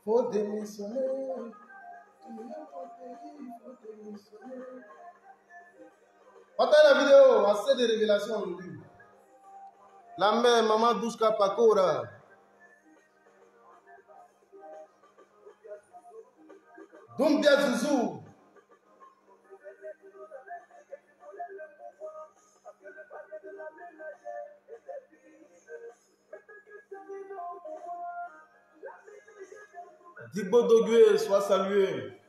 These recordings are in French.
Faut démissionner. Faut démissionner. Partagez la vidéo, assez de révélations aujourd'hui. La mère, maman Douska Pakora. Doumbia Zouzou. Digbo Dogue, sois salué.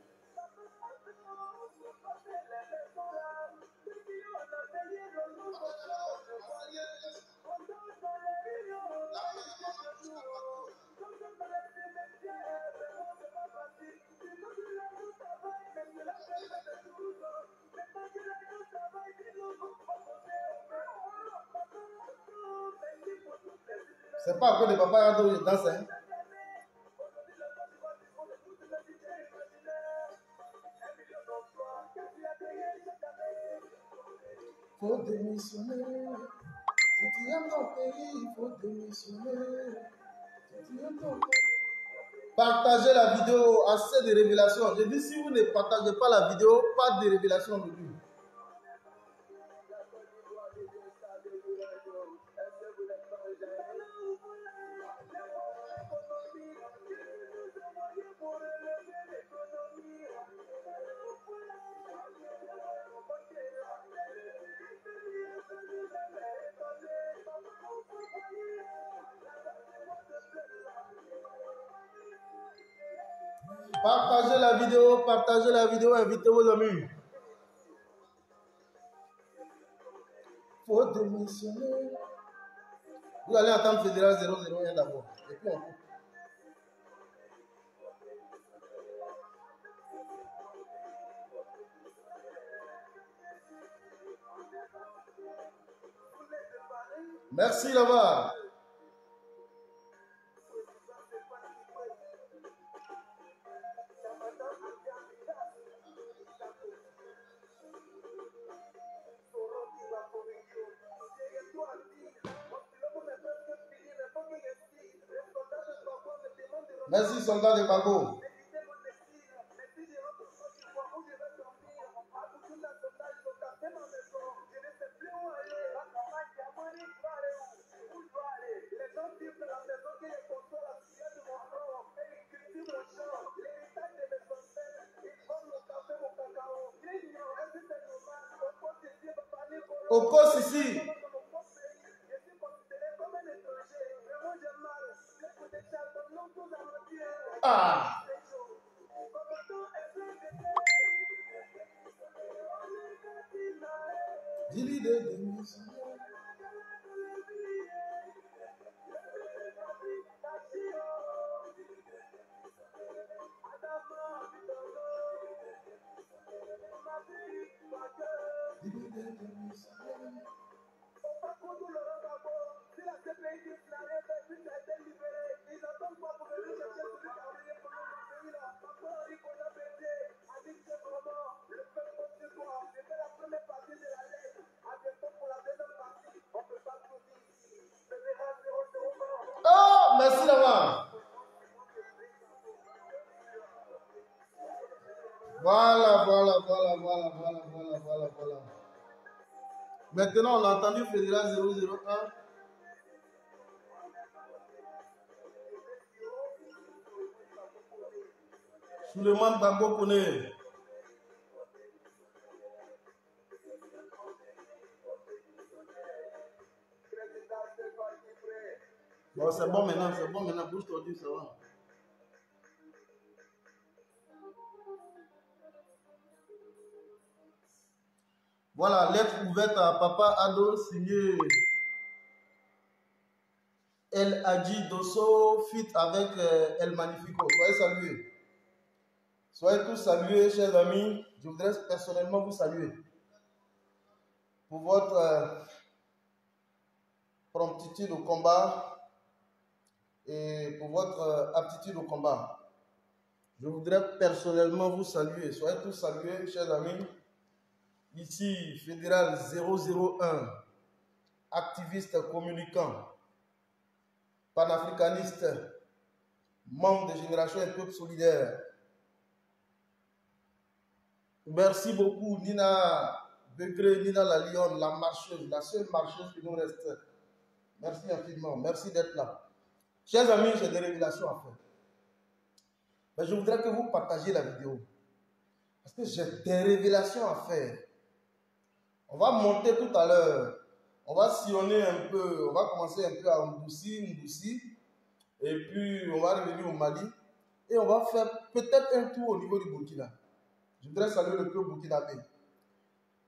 C'est pas encore de papa Ado dans ça. Faut démissionner. Si tu aimes ton pays, il faut démissionner. Si tu aimes ton pays. Partagez la vidéo, assez de révélations. Je dis, si vous ne partagez pas la vidéo, pas de révélations aujourd'hui. Partagez la vidéo, invitez vos amis. Faut démissionner. Vous allez attendre Fédéral 001 d'abord. Et puis on coupe. Merci là-bas. Merci, soldat de Bago. Okos ici. Ah. Dis-lui de démissionner. Oh, merci là-bas. Voilà. Maintenant, on a entendu Fédéral 001. Souleymane Bango Kone. Bon, c'est bon maintenant, bouge ton Dieu, ça va. Voilà, lettre ouverte à Papa Ado, signé El Hadji Dosso fit avec El Magnifico. Soyez salués. Soyez tous salués, chers amis. Je voudrais personnellement vous saluer pour votre promptitude au combat et pour votre aptitude au combat. Je voudrais personnellement vous saluer. Soyez tous salués, chers amis. Ici, Fédéral 001, activiste communicant, panafricaniste, membre de Génération et Peuple Solidaire. Merci beaucoup, Nina Begré, Nina la Lyon, la marcheuse, la seule marcheuse qui nous reste. Merci infiniment, merci d'être là. Chers amis, j'ai des révélations à faire. Mais je voudrais que vous partagiez la vidéo. Parce que j'ai des révélations à faire. On va monter tout à l'heure. On va sillonner un peu. On va commencer un peu à Ndoussi. Et puis, on va revenir au Mali. Et on va faire peut-être un tour au niveau du Burkina. Je voudrais saluer le peuple burkinabé.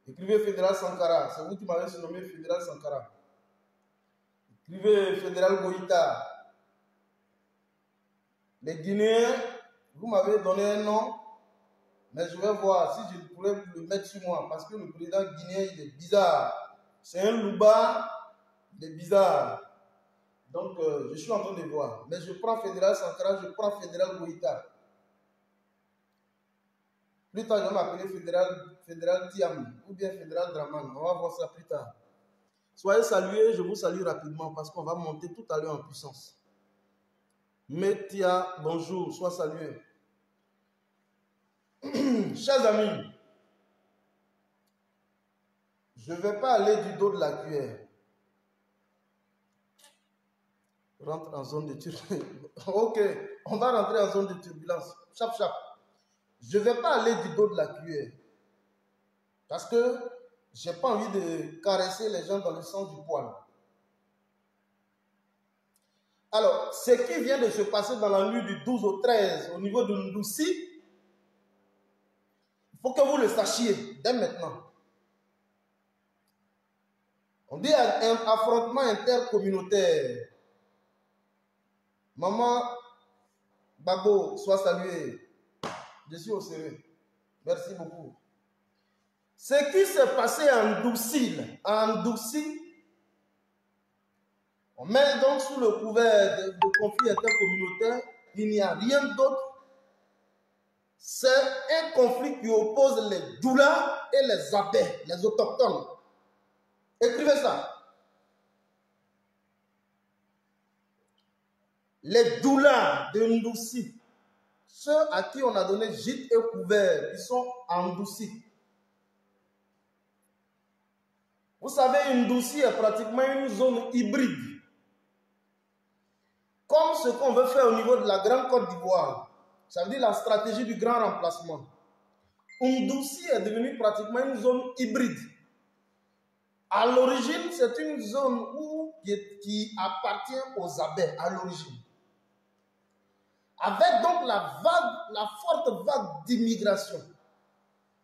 Écrivez Fédéral Sankara. C'est vous qui m'avez surnommé Fédéral Sankara. Écrivez Fédéral Goïta. Les Guinéens, vous m'avez donné un nom. Mais je vais voir si je pourrais le mettre sur moi. Parce que le président guinéen, il est bizarre. C'est un louba, il est bizarre. Donc, je suis en train de voir. Mais je prends Fédéral Sankara, je prends Fédéral Goïta. Plus tard, je vais m'appeler Fédéral Tiam ou bien Fédéral Draman. On va voir ça plus tard. Soyez salués, je vous salue rapidement parce qu'on va monter tout à l'heure en puissance. Métia, bonjour, sois salué. Chers amis, je ne vais pas aller du dos de la cuillère. Rentre en zone de turbulence. Ok, on va rentrer en zone de turbulence. Chap, chap. Je ne vais pas aller du dos de la cuillère. Parce que je n'ai pas envie de caresser les gens dans le sens du poil. Alors, ce qui vient de se passer dans la nuit du 12 au 13 au niveau de Ndoussi, il faut que vous le sachiez dès maintenant. On dit un affrontement intercommunautaire. Maman Babo, sois salué. Je suis au sérieux. Merci beaucoup. Ce qui s'est passé en Ndoussi, on met donc sous le couvert de conflit intercommunautaire, il n'y a rien d'autre. C'est un conflit qui oppose les Doula et les Abé, les autochtones. Écrivez ça. Les Doula de Ndoussi, ceux à qui on a donné gîte et couvert, ils sont en Ndoussi. Vous savez, Ndoussi est pratiquement une zone hybride. Comme ce qu'on veut faire au niveau de la Grande Côte d'Ivoire. Ça veut dire la stratégie du grand remplacement. Ndoussi est devenue pratiquement une zone hybride. À l'origine, c'est une zone qui appartient aux Abé, à l'origine. Avec donc la forte vague d'immigration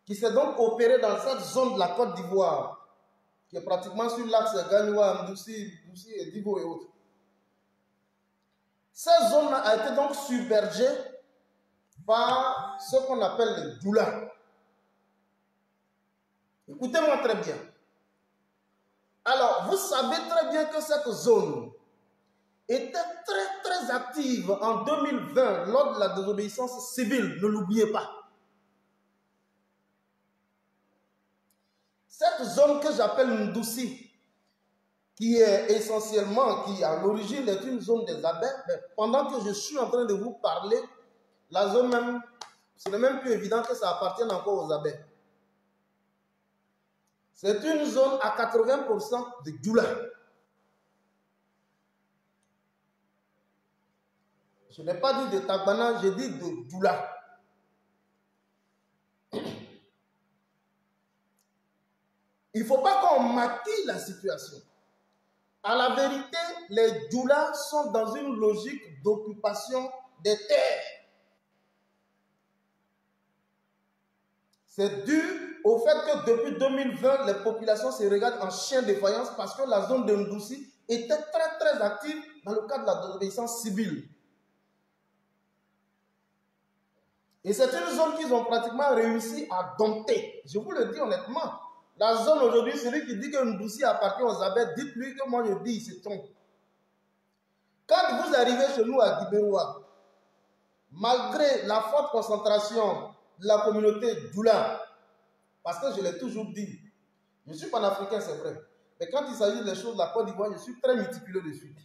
qui s'est donc opérée dans cette zone de la Côte d'Ivoire, qui est pratiquement sur l'axe Gagnoua, Ndoussi et Divo et autres. Cette zone a été donc submergée par ce qu'on appelle les Doula. Écoutez-moi très bien. Alors, vous savez très bien que cette zone était très active en 2020 lors de la désobéissance civile, ne l'oubliez pas. Cette zone que j'appelle Ndoussi, qui est essentiellement, qui à l'origine est une zone des Abé, mais pendant que je suis en train de vous parler, la zone même, ce n'est même plus évident que ça appartienne encore aux Abé. C'est une zone à 80% de Doula. Je n'ai pas dit de Tagbana, j'ai dit de Doula. Il ne faut pas qu'on maquille la situation. À la vérité, les Doula sont dans une logique d'occupation des terres. C'est dû au fait que depuis 2020, les populations se regardent en chien de faïence parce que la zone de Ndoussi était très active dans le cadre de la désobéissance civile. Et c'est une zone qu'ils ont pratiquement réussi à dompter. Je vous le dis honnêtement. La zone aujourd'hui, celui qui dit que Ndoussi appartient aux Abès, dites-lui que moi je dis, c'est trompe. Quand vous arrivez chez nous à Guibéroua, malgré la forte concentration de la communauté Doula, parce que je l'ai toujours dit, je suis panafricain, c'est vrai, mais quand il s'agit des choses de la Côte d'Ivoire, je suis très méticuleux dessus.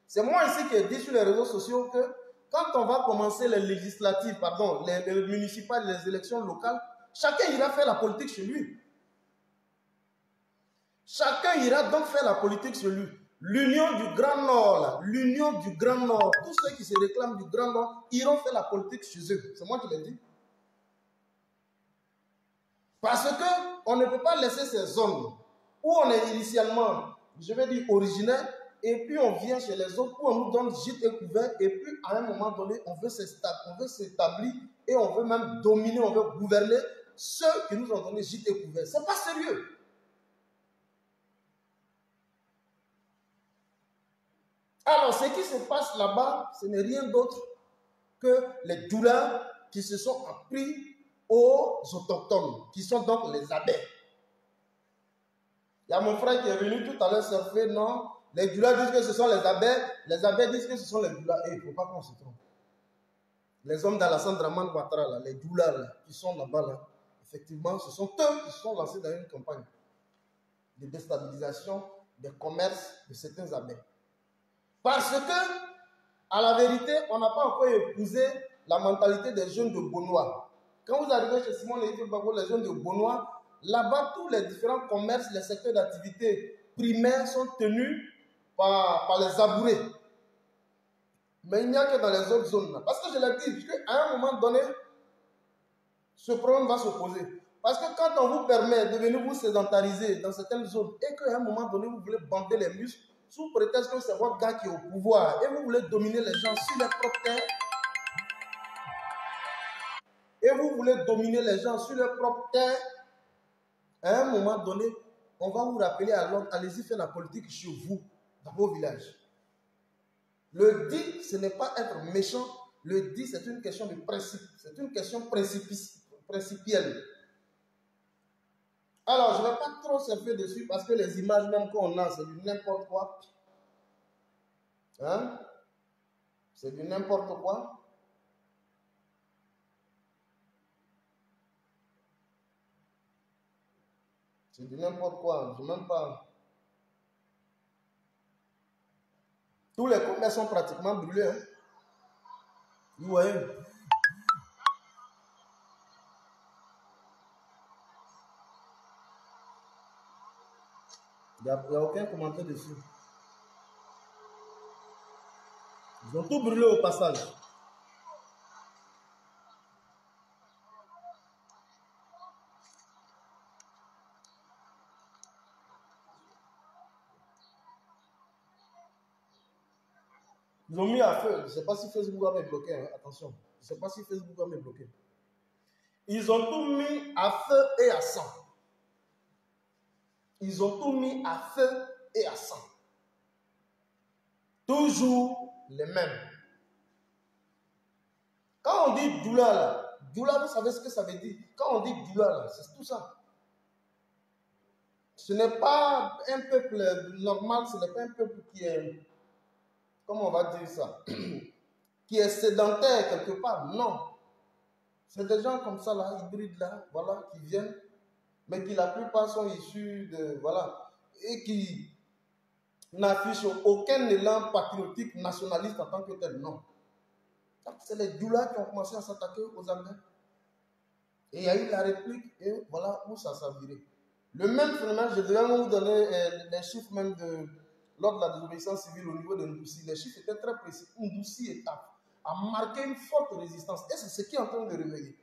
C'est moi ici qui ai dit sur les réseaux sociaux que quand on va commencer les législatives, pardon, les municipales, les élections locales, chacun ira faire la politique chez lui. Chacun ira donc faire la politique chez lui. L'Union du Grand Nord, l'Union du Grand Nord, tous ceux qui se réclament du Grand Nord iront faire la politique chez eux. C'est moi qui l'ai dit. Parce qu'on ne peut pas laisser ces zones où on est initialement, je vais dire, originaire, et puis on vient chez les autres où on nous donne gîte et couvert, et puis à un moment donné, on veut s'établir et on veut même dominer, on veut gouverner ceux qui nous ont donné gîte et couvert. Ce n'est pas sérieux. Alors, ce qui se passe là-bas, ce n'est rien d'autre que les doulas qui se sont appris aux autochtones, qui sont donc les Abès. Il y a mon frère qui est venu tout à l'heure surfer, non, les doulas disent que ce sont les Abès disent que ce sont les doulas. Il ne faut pas qu'on se trompe. Les hommes d'Alassane Draman Ouattara, là, les doulas là, qui sont là-bas, là, effectivement, ce sont eux qui se sont lancés dans une campagne de déstabilisation des commerces de certains Abès. Parce que, à la vérité, on n'a pas encore épousé la mentalité des jeunes de Bonois. Quand vous arrivez chez Simon Lévy Gbagbo, les jeunes de Bonois, là-bas, tous les différents commerces, les secteurs d'activité primaires sont tenus par les abourés. Mais il n'y a que dans les autres zones. Là. Parce que je l'ai dit, qu'à un moment donné, ce problème va se poser. Parce que quand on vous permet de venir vous sédentariser dans certaines zones et qu'à un moment donné, vous voulez bander les muscles, sous prétexte que c'est votre gars qui est au pouvoir et vous voulez dominer les gens sur les propres terres, à un moment donné, on va vous rappeler à l'ordre, allez-y faire la politique chez vous, dans vos villages. Le dit, ce n'est pas être méchant, le dit, c'est une question de principe, c'est une question principielle. Alors, je ne vais pas trop surfer dessus parce que les images même qu'on a, c'est du n'importe quoi. Hein? C'est du n'importe quoi. C'est du n'importe quoi. Je ne sais même pas. Tous les commerces sont pratiquement brûlés. Hein? Vous voyez? Il n'y a aucun commentaire dessus. Ils ont tout brûlé au passage. Ils ont mis à feu. Je ne sais pas si Facebook va me bloquer. Hein. Attention. Je ne sais pas si Facebook va me bloquer. Ils ont tout mis à feu et à sang. Ils ont tout mis à feu et à sang. Toujours les mêmes. Quand on dit doula, là, doula, vous savez ce que ça veut dire? Quand on dit doula, là, c'est tout ça. Ce n'est pas un peuple normal, ce n'est pas un peuple qui est, comment on va dire ça, qui est sédentaire quelque part. Non. C'est des gens comme ça, là, hybrides, là, voilà, qui viennent, mais qui la plupart sont issus de, voilà, et qui n'affichent aucun élan patriotique, nationaliste en tant que tel, non. C'est les doulas qui ont commencé à s'attaquer aux Anglais. Et il y a eu la réplique, et voilà où ça s'est viré. Le même phénomène, je devais vous donner les chiffres même de, lors de la désobéissance civile au niveau de Ndoussi. Les chiffres étaient très précis. Ndoussi a marqué une forte résistance. Et c'est ce qui est en train de réveiller.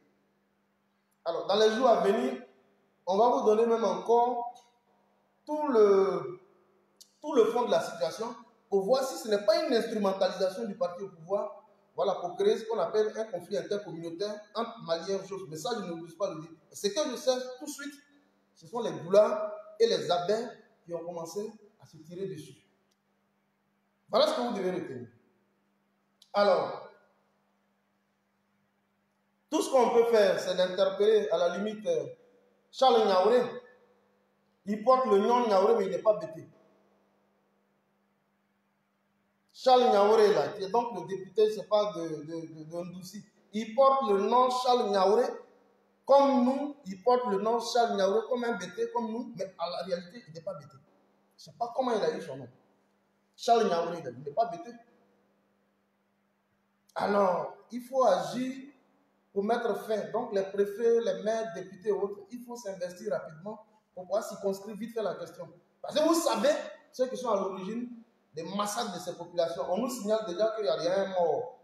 Alors, dans les jours à venir, on va vous donner même encore tout le fond de la situation pour voir si ce n'est pas une instrumentalisation du parti au pouvoir, voilà, pour créer ce qu'on appelle un conflit intercommunautaire entre Maliens et choses. Mais ça, je ne veux pas le dire. Ce que je sais tout de suite, ce sont les doulas et les Abès qui ont commencé à se tirer dessus. Voilà ce que vous devez retenir. Alors, tout ce qu'on peut faire, c'est d'interpeller à la limite Charles Niaouré. Il porte le nom Niaouré, mais il n'est pas bêté. Charles Niaouré, là, qui est donc le député, je ne sais pas, de Ndoussi, il porte le nom Charles Niaouré comme nous, il porte le nom Charles Niaouré comme un bêté, comme nous, mais en la réalité, il n'est pas bêté. Je ne sais pas comment il a eu son nom. Charles Niaouré, il n'est pas bêté. Alors, il faut agir pour mettre fin. Donc, les préfets, les maires, députés et autres, il faut s'investir rapidement pour pouvoir circonscrire vite fait la question. Parce que vous savez, ceux qui sont à l'origine des massacres de ces populations, on nous signale déjà qu'il n'y a rien mort.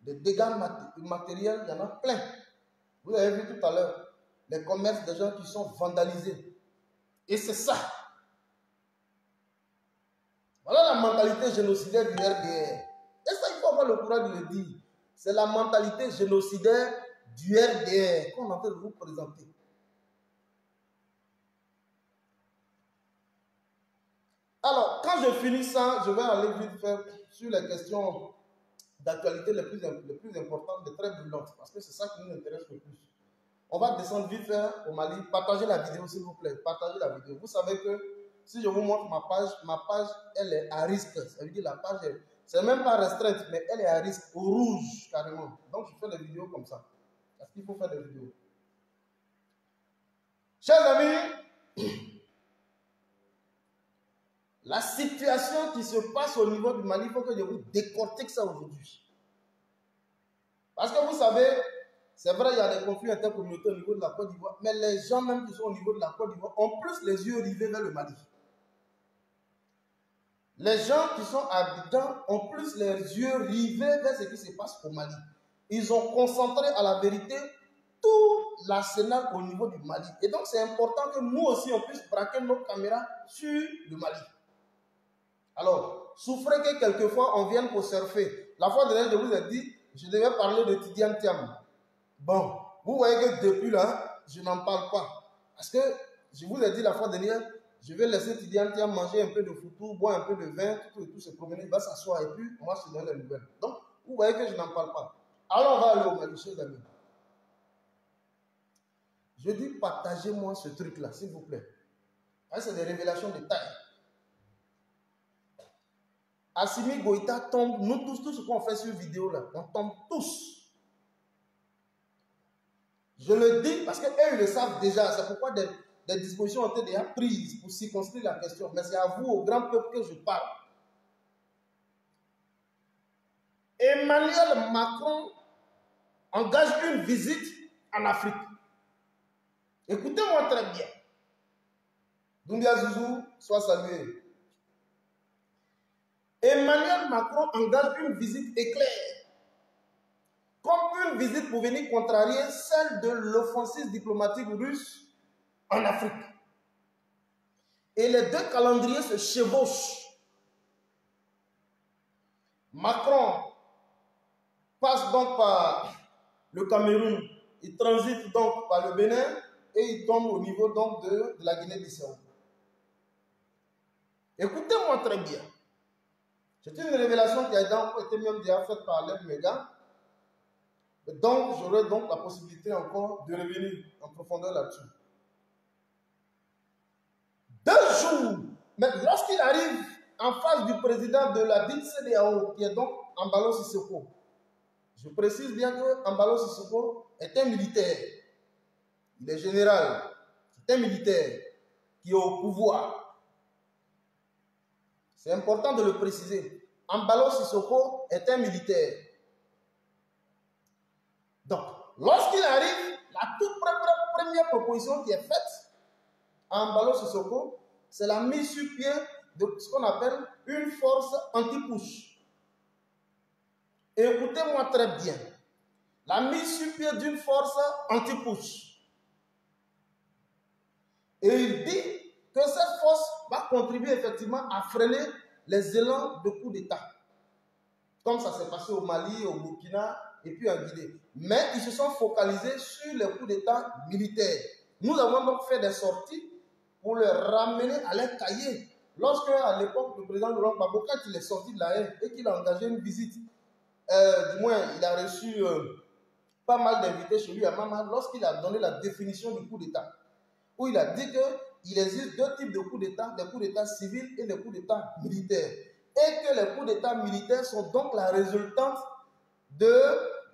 Des dégâts matériels, il y en a plein. Vous avez vu tout à l'heure, les commerces des gens qui sont vandalisés. Et c'est ça. Voilà la mentalité génocidaire du RDR. Et ça, il faut avoir le courage de le dire. C'est la mentalité génocidaire du RDR qu'on est en train de vous présenter. Alors, quand je finis ça, je vais aller vite faire sur les questions d'actualité les plus importantes, les très brûlantes, parce que c'est ça qui nous intéresse le plus. On va descendre vite fait au Mali. Partagez la vidéo, s'il vous plaît. Partagez la vidéo. Vous savez que si je vous montre ma page, elle est à risque. Ça veut dire la page, c'est même pas restreinte, mais elle est à risque, au rouge carrément. Donc, je fais des vidéos comme ça. Parce qu'il faut faire des vidéos. Chers amis, la situation qui se passe au niveau du Mali, il faut que je vous décortique ça aujourd'hui. Parce que vous savez, c'est vrai, il y a des conflits intercommunautaires au niveau de la Côte d'Ivoire, mais les gens même qui sont au niveau de la Côte d'Ivoire ont plus les yeux rivés vers le Mali. Les gens qui sont habitants ont plus les yeux rivés vers ce qui se passe au Mali. Ils ont concentré à la vérité tout l'arsenal au niveau du Mali. Et donc c'est important que nous aussi on puisse braquer nos caméras sur le Mali. Alors, souffrez que quelquefois on vienne pour surfer. La fois dernière, je vous ai dit, je devais parler de Tidiane Thiam. Bon, vous voyez que depuis là, je n'en parle pas. Parce que je vous ai dit la fois dernière, je vais laisser Tidiane Thiam manger un peu de foutou, boire un peu de vin, tout se promener, il va s'asseoir et puis on va se donner les nouvelles. Donc, vous voyez que je n'en parle pas. Alors, on va aller au Mali, chers amis. Je dis, partagez-moi ce truc-là, s'il vous plaît. C'est des révélations de taille. Assimi Goïta tombe, nous tous, tout ce qu'on fait sur vidéo là, on tombe tous. Je le dis parce qu'eux, ils le savent déjà. C'est pourquoi des dispositions ont été déjà prises pour circonscrire la question. Mais c'est à vous, au grand peuple, que je parle. Emmanuel Macron engage une visite en Afrique. Écoutez-moi très bien. Doumbia Zouzou, sois salué. Emmanuel Macron engage une visite éclair. Comme une visite pour venir contrarier celle de l'offensive diplomatique russe en Afrique. Et les deux calendriers se chevauchent. Macron passe donc par le Cameroun, il transite donc par le Bénin et il tombe au niveau donc de la Guinée-Bissau. Écoutez-moi très bien. C'est une révélation qui a été même déjà faite par l'aide méga. Donc, j'aurai donc la possibilité encore de revenir en profondeur là-dessus. 2 jours, mais lorsqu'il arrive en face du président de la dite CEDEAO, qui est donc Embalo Sissoko, je précise bien que Embalo Sissoko est un militaire. Il est général. C'est un militaire qui est au pouvoir. C'est important de le préciser. Embalo Sissoko est un militaire. Donc, lorsqu'il arrive, la toute première proposition qui est faite à Embalo Sissoko, c'est la mise sur pied de ce qu'on appelle une force anti-push. Écoutez-moi très bien. La mise sur pied d'une force anti-push. Et il dit que cette force va contribuer effectivement à freiner les élans de coup d'État. Comme ça s'est passé au Mali, au Burkina et puis en Guinée. Mais ils se sont focalisés sur les coups d'État militaires. Nous avons donc fait des sorties pour les ramener à leur cahier. lorsque à l'époque, le président Laurent Gbagbo, quand il est sorti de la haine et qu'il a engagé une visite, du moins, il a reçu pas mal d'invités chez lui à Mama, lorsqu'il a donné la définition du coup d'État, où il a dit qu'il existe deux types de coups d'État, des coups d'État civils et des coups d'État militaires. Et que les coups d'État militaires sont donc la résultante de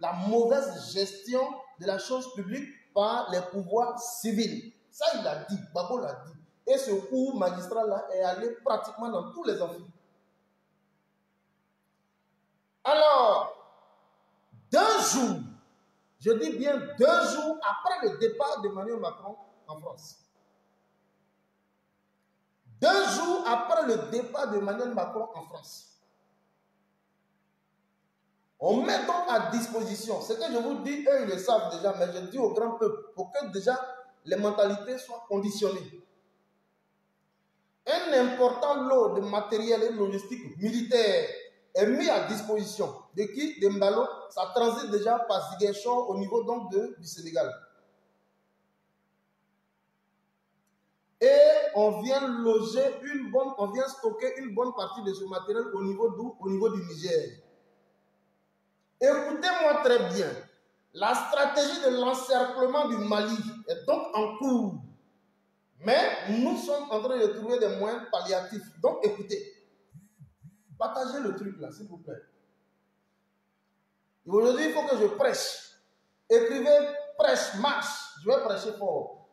la mauvaise gestion de la chose publique par les pouvoirs civils. Ça, il l'a dit, Gbagbo l'a dit. Et ce coup magistral-là est allé pratiquement dans tous les amphis. Alors, 2 jours, je dis bien 2 jours après le départ d'Emmanuel Macron en France. 2 jours après le départ d'Emmanuel Macron en France. On met donc à disposition, ce que je vous dis, eux ils le savent déjà, mais je dis au grand peuple, pour que déjà les mentalités soient conditionnées. Un important lot de matériel et logistique militaire est mis à disposition de qui? De Mbalo. Ça transite déjà par Ziguinchor au niveau donc du Sénégal. Et on vient loger on vient stocker une bonne partie de ce matériel au niveau du Niger. Écoutez-moi très bien. La stratégie de l'encerclement du Mali est donc en cours. Mais nous sommes en train de trouver des moyens palliatifs. Donc écoutez, partagez le truc là, s'il vous plaît. Aujourd'hui, il faut que je prêche. Écrivez, prêche, marche. Je vais prêcher fort.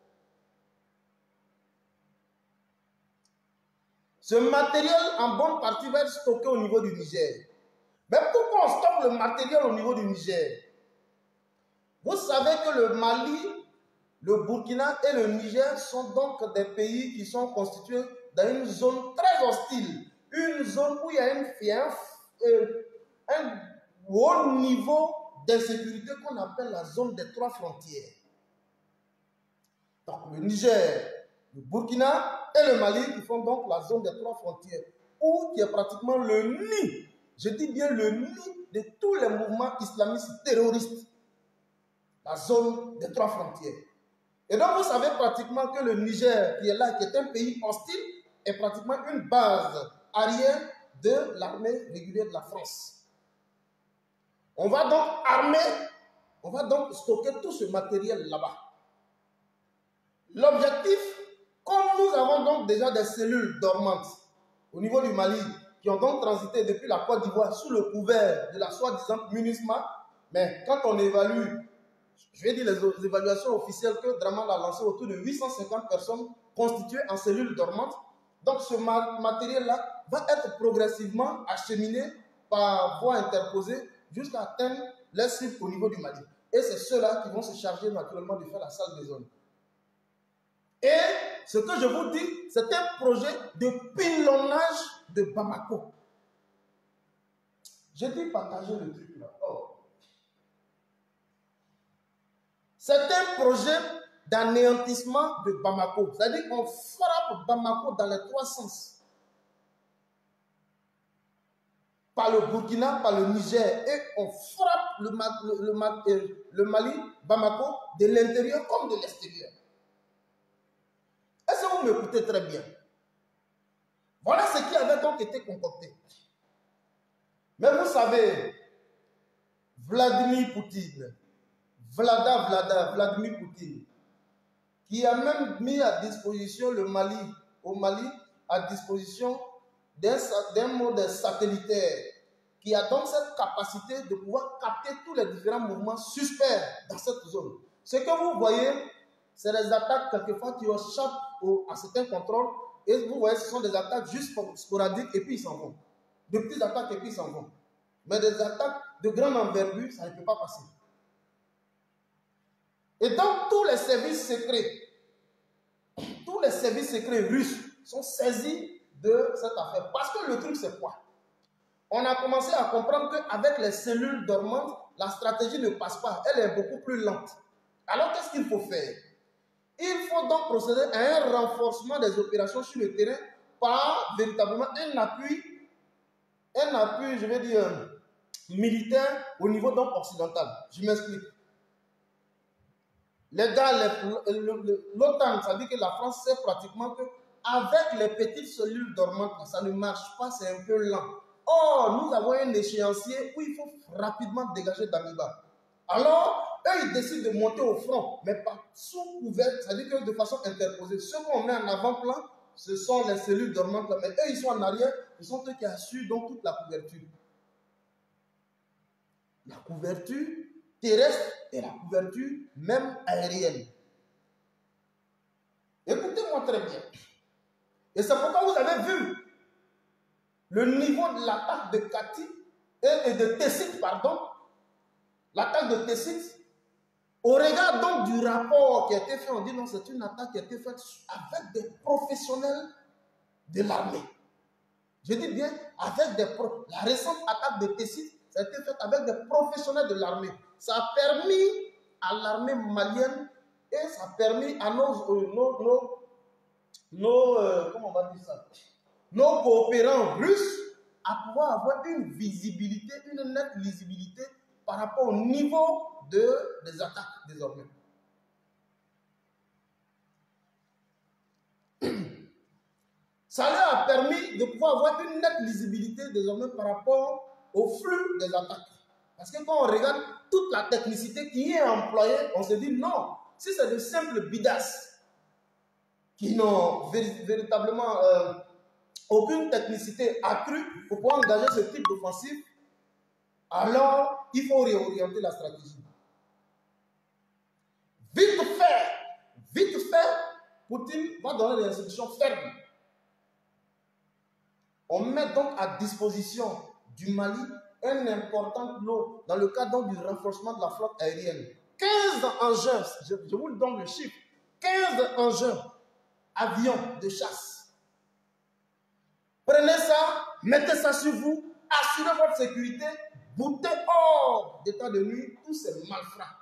Ce matériel, en bonne partie, va être stocké au niveau du Niger. Mais pourquoi on stocke le matériel au niveau du Niger? Vous savez que le Mali, le Burkina et le Niger sont donc des pays qui sont constitués dans une zone très hostile. Une zone où il y a un haut niveau d'insécurité qu'on appelle la zone des 3 frontières. Donc le Niger, le Burkina et le Mali qui font donc la zone des 3 frontières, qui est pratiquement le nid, je dis bien le nid de tous les mouvements islamistes terroristes. La zone des 3 frontières. Et donc vous savez pratiquement que le Niger qui est là, qui est un pays hostile, est pratiquement une base arrière de l'armée régulière de la France. On va donc armer, on va donc stocker tout ce matériel là-bas. L'objectif, comme nous avons donc déjà des cellules dormantes au niveau du Mali, qui ont donc transité depuis la Côte d'Ivoire sous le couvert de la soi-disant MINUSMA, mais quand on évalue, je vais dire les évaluations officielles que Draman a lancées, autour de 850 personnes constituées en cellules dormantes. Donc ce matériel-là va être progressivement acheminé par voie interposée jusqu'à atteindre les cibles au niveau du Mali. Et c'est ceux-là qui vont se charger naturellement de faire la salle des zones. Et ce que je vous dis, c'est un projet de pilonnage de Bamako. Je dis partager le truc là. Oh. C'est un projet d'anéantissement de Bamako. C'est-à-dire qu'on frappe Bamako dans les 3 sens. Par le Burkina, par le Niger. Et on frappe le Mali, Bamako, de l'intérieur comme de l'extérieur. Est-ce que vous m'écoutez très bien? Voilà ce qui avait donc été concocté. Mais vous savez, Vladimir Poutine, Vladimir Poutine, qui a même mis à disposition le Mali, au Mali, à disposition d'un mode satellitaire, qui a donc cette capacité de pouvoir capter tous les différents mouvements suspects dans cette zone. Ce que vous voyez, c'est des attaques quelquefois qui échappent à certains contrôles, et vous voyez, ce sont des attaques juste sporadiques, et puis ils s'en vont. De petites attaques, et puis ils s'en vont. Mais des attaques de grande envergure, ça ne peut pas passer. Et donc, tous les services secrets russes sont saisis de cette affaire. Parce que le truc, c'est quoi? On a commencé à comprendre qu'avec les cellules dormantes, la stratégie ne passe pas. Elle est beaucoup plus lente. Alors, qu'est-ce qu'il faut faire? Il faut donc procéder à un renforcement des opérations sur le terrain par véritablement un appui, je vais dire, militaire au niveau donc occidental. Je m'explique. Les gars, l'OTAN, ça veut dire que la France sait pratiquement qu'à avec les petites cellules dormantes, ça ne marche pas, c'est un peu lent. Or, nous avons un échéancier où il faut rapidement dégager d'amiba. Alors, eux, ils décident de monter au front, mais pas sous couvert, c'est-à-dire que de façon interposée. Ceux qu'on met en avant-plan, ce sont les cellules dormantes, mais eux, ils sont en arrière, ce sont eux qui assurent donc toute la couverture. La couverture terrestre et la couverture même aérienne. Écoutez-moi très bien. Et c'est pourquoi vous avez vu le niveau de l'attaque de Cathy et de Tessit, pardon, l'attaque de Tessit, au regard donc du rapport qui a été fait, on dit non, c'est une attaque qui a été faite avec des professionnels de l'armée. Je dis bien avec la récente attaque de Tessit, ça a été fait avec des professionnels de l'armée. Ça a permis à l'armée malienne et ça a permis à comment on va dire ça, nos coopérants russes à pouvoir avoir une visibilité, une nette lisibilité par rapport au niveau des attaques désormais. Ça leur a permis de pouvoir avoir une nette lisibilité désormais par rapport au flux des attaques. Parce que quand on regarde toute la technicité qui est employée, on se dit non, si c'est de simples bidasses qui n'ont véritablement aucune technicité accrue pour pouvoir engager ce type d'offensive, alors il faut réorienter la stratégie. Vite fait, Poutine va donner des instructions fermes. On met donc à disposition du Mali un important lot dans le cadre du renforcement de la flotte aérienne. 15 engins, je vous donne le chiffre, 15 engins, avions de chasse. Prenez ça, mettez ça sur vous, assurez votre sécurité, boutez hors d'état de nuit tous ces malfrats.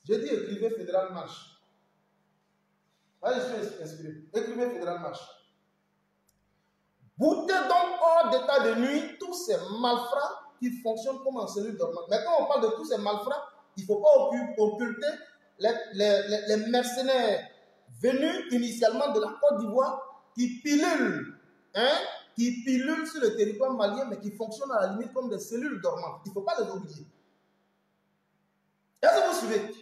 Je dis écrivez Fédéral Marche. Là, je suis inspiré. Écrivez Fédéral Marche. Boutez donc hors d'état de nuit tous ces malfrats qui fonctionnent comme en cellule dormante. Mais quand on parle de tous ces malfrats, il ne faut pas occulter les mercenaires venus initialement de la Côte d'Ivoire qui pilulent sur le territoire malien, mais qui fonctionnent à la limite comme des cellules dormantes. Il ne faut pas les oublier. Est-ce que vous suivez?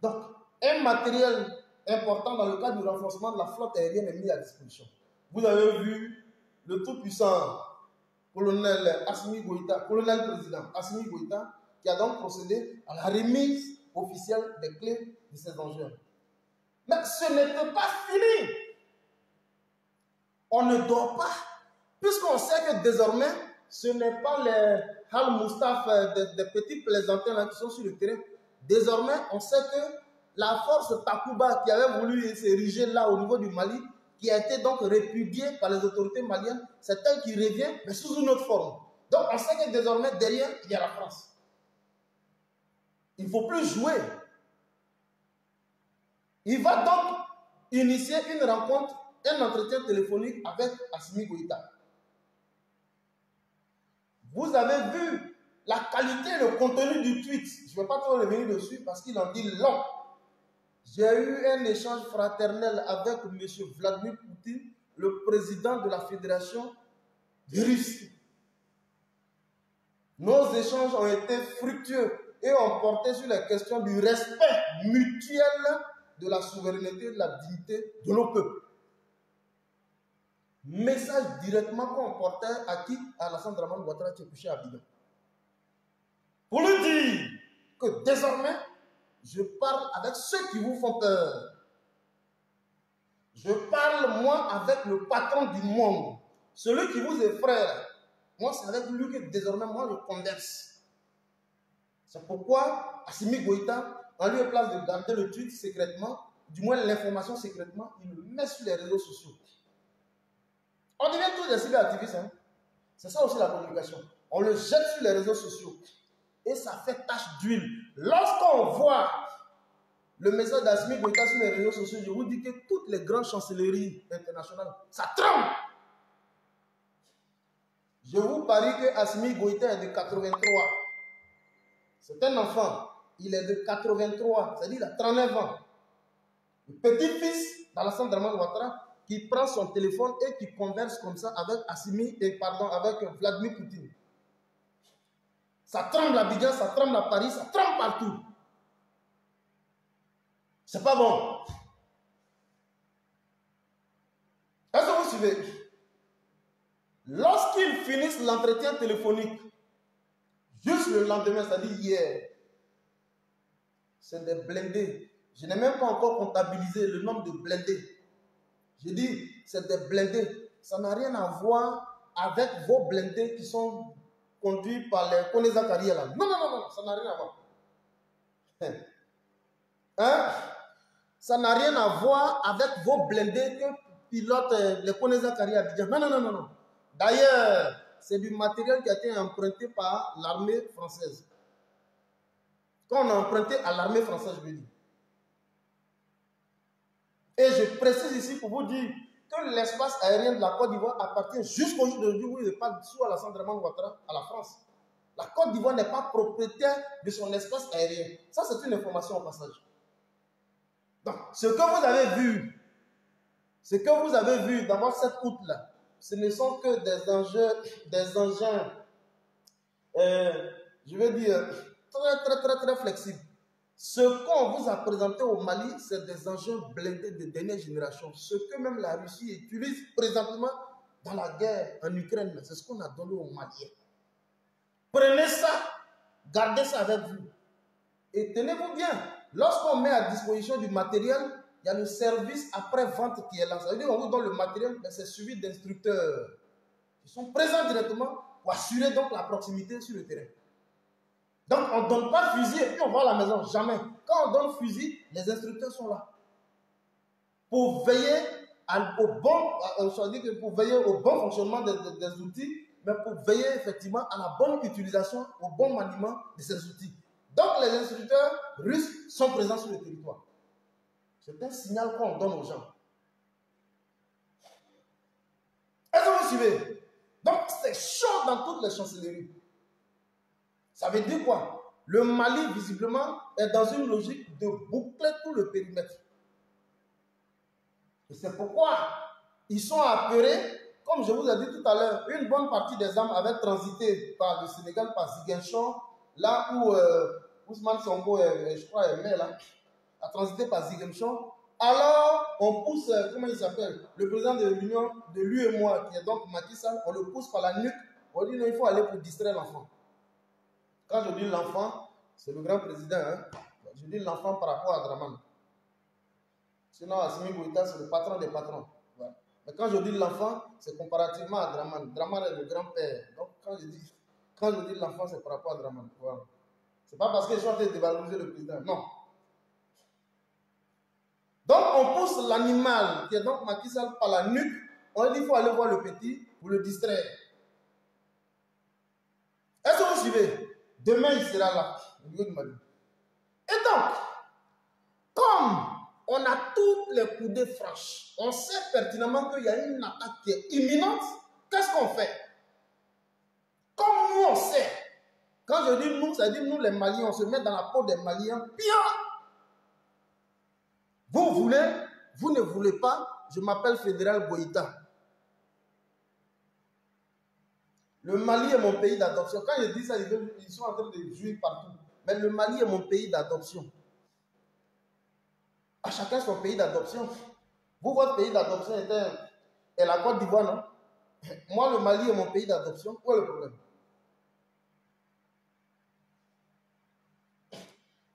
Donc, un matériel important dans le cadre du renforcement de la flotte aérienne est mis à disposition. Vous avez vu le tout-puissant colonel président Assimi Goïta, qui a donc procédé à la remise officielle des clés de ces engins. Mais ce n'était pas fini. On ne dort pas, puisqu'on sait que désormais, ce n'est pas les Al-Moustapha, des petits plaisantins qui sont sur le terrain. Désormais, on sait que la force Takuba qui avait voulu s'ériger là au niveau du Mali, qui a été donc répudiée par les autorités maliennes, c'est elle qui revient, mais sous une autre forme. Donc on sait que désormais, derrière, il y a la France. Il ne faut plus jouer. Il va donc initier une rencontre, un entretien téléphonique avec Assimi Goïta. Vous avez vu la qualité et le contenu du tweet. Je ne vais pas trop revenir dessus parce qu'il en dit long. J'ai eu un échange fraternel avec M. Vladimir Poutine, le président de la Fédération de Russie. Nos échanges ont été fructueux et ont porté sur les questions du respect mutuel de la souveraineté et de la dignité de nos peuples. Message directement qu'on portait à qui? À Alassane Dramane Ouattara qui est couché à Abidjan. Pour lui dire que désormais, je parle avec ceux qui vous font peur. Je parle, moi, avec le patron du monde. Celui qui vous effraie. Moi, c'est avec lui que désormais, moi, je converse. C'est pourquoi Assimi Goïta, en lieu et place de garder le tweet secrètement, du moins l'information secrètement, il le met sur les réseaux sociaux. On devient tous des cyberactivistes. Hein? C'est ça aussi la communication. On le jette sur les réseaux sociaux. Et ça fait tache d'huile. Lorsqu'on voit le message d'Assimi Goïta sur les réseaux sociaux, je vous dis que toutes les grandes chancelleries internationales, ça tremble. Je vous parie que Assimi Goïta est de 83. C'est un enfant. Il est de 83. C'est-à-dire qu'il a 39 ans. Le petit-fils d'Alassane Dramane Ouattara, qui prend son téléphone et qui converse comme ça avec avec Vladimir Poutine. Ça tremble à Abidjan, ça tremble à Paris, ça tremble partout. C'est pas bon. Est-ce que vous suivez? Lorsqu'ils finissent l'entretien téléphonique, juste le lendemain, c'est-à-dire hier, c'est des blindés. Je n'ai même pas encore comptabilisé le nombre de blindés. Je dis, c'est des blindés. Ça n'a rien à voir avec vos blindés qui sont conduits par les Kone Zakaria là. Non, non, non, non, ça n'a rien à voir. Hein? Ça n'a rien à voir avec vos blindés que pilotent les Kone Zakaria Abidjan. Non, non, non, non, non. D'ailleurs, c'est du matériel qui a été emprunté par l'armée française. Quand on a emprunté à l'armée française, je veux dire. Et je précise ici pour vous dire que l'espace aérien de la Côte d'Ivoire appartient jusqu'au jour d'aujourd'hui où il parle sous Alassane Dramane Ouattara à la France. La Côte d'Ivoire n'est pas propriétaire de son espace aérien. Ça, c'est une information au passage. Donc, ce que vous avez vu dans votre 7 août là, ce ne sont que des engins, je veux dire, très flexibles. Ce qu'on vous a présenté au Mali, c'est des engins blindés de dernière génération. Ce que même la Russie utilise présentement dans la guerre en Ukraine, c'est ce qu'on a donné aux Maliens. Prenez ça, gardez ça avec vous. Et tenez-vous bien, lorsqu'on met à disposition du matériel, il y a le service après-vente qui est là. Ça veut dire qu'on vous donne le matériel, mais c'est suivi d'instructeurs qui sont présents directement pour assurer donc la proximité sur le terrain. Donc, on ne donne pas fusil et puis on va à la maison. Jamais. Quand on donne fusil, les instructeurs sont là. Pour veiller pour veiller au bon fonctionnement des outils, mais pour veiller effectivement à la bonne utilisation, au bon maniement de ces outils. Donc, les instructeurs russes sont présents sur le territoire. C'est un signal qu'on donne aux gens. Est-ce que vous suivez? Donc, c'est chaud dans toutes les chancelleries. Ça veut dire quoi? Le Mali, visiblement, est dans une logique de boucler tout le périmètre. Et c'est pourquoi ils sont apeurés, comme je vous ai dit tout à l'heure, une bonne partie des armes avaient transité par le Sénégal, par Ziguinchor, là où Ousmane Sonko, je crois, est maire, là, a transité par Ziguinchor. Alors, on pousse, comment il s'appelle? Le président de l'Union, de l'UEMOA, qui est donc Macky Sall, on le pousse par la nuque, on dit non, il faut aller pour distraire l'enfant. Quand je dis l'enfant, c'est le grand président. Hein? Je dis l'enfant par rapport à Dramane. Sinon, Assimi Goïta, c'est le patron des patrons. Voilà. Mais quand je dis l'enfant, c'est comparativement à Dramane. Dramane est le grand-père. Donc, quand je dis l'enfant, c'est par rapport à Dramane. Voilà. Ce n'est pas parce que je suis en train de dévaloriser le président. Non. Donc, on pousse l'animal, qui est donc Macky Sall, par la nuque. On dit qu'il faut aller voir le petit pour le distraire. Est-ce que vous suivez? Demain, il sera là, au niveau du Mali. Et donc, comme on a toutes les coudées franches, on sait pertinemment qu'il y a une attaque qui est imminente, qu'est-ce qu'on fait? Comme nous, on sait. Quand je dis nous, ça veut dire nous, les Maliens, on se met dans la peau des Maliens. Pire! Vous ne voulez pas, je m'appelle Fédéral Goïta. Le Mali est mon pays d'adoption. Quand je dis ça, ils sont en train de jouir partout. Mais le Mali est mon pays d'adoption. À chacun son pays d'adoption. Vous, votre pays d'adoption est la Côte d'Ivoire, non? Moi, le Mali est mon pays d'adoption. Où est le problème?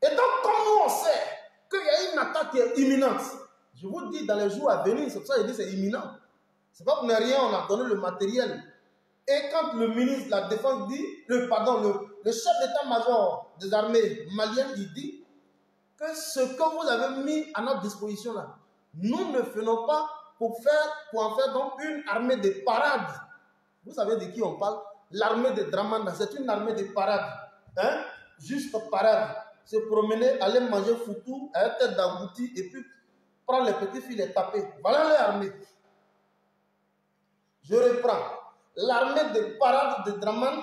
Et donc, comme nous, on sait qu'il y a une attaque qui est imminente, je vous dis, dans les jours à venir, c'est pour ça que je dis c'est imminent. C'est pas pour ne rien, on a donné le matériel. Et quand le ministre de la Défense dit, le chef d'état-major des armées maliennes, il dit que ce que vous avez mis à notre disposition là, nous ne faisons pas pour en faire donc une armée de parade. Vous savez de qui on parle? L'armée de Dramane, c'est une armée de parade. Hein? Juste parade. Se promener, aller manger foutou, à la tête d'agouti, et puis prendre les petits filles et les taper. Voilà l'armée. Je reprends. L'armée de parade de Dramane,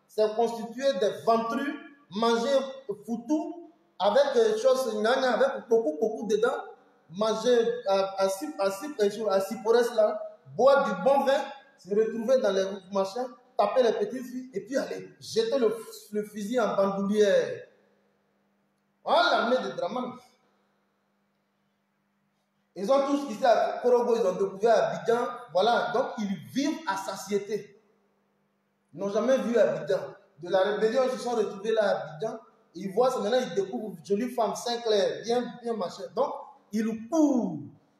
c'est constitué de ventrus, manger foutou, avec des choses avec beaucoup dedans, manger à Sipores là, boire du bon vin, se retrouver dans les machins, taper les petites filles et puis aller jeter le fusil en bandoulière. Voilà l'armée de Draman. Ils ont tous quitté à Korogo, ils ont découvert Abidjan. Voilà, donc ils vivent à satiété. Ils n'ont jamais vu Abidjan. De la rébellion, ils se sont retrouvés là à Abidjan. Ils voient ça, maintenant ils découvrent une jolie femme, Sinclair, bien machin. Donc, ils courent.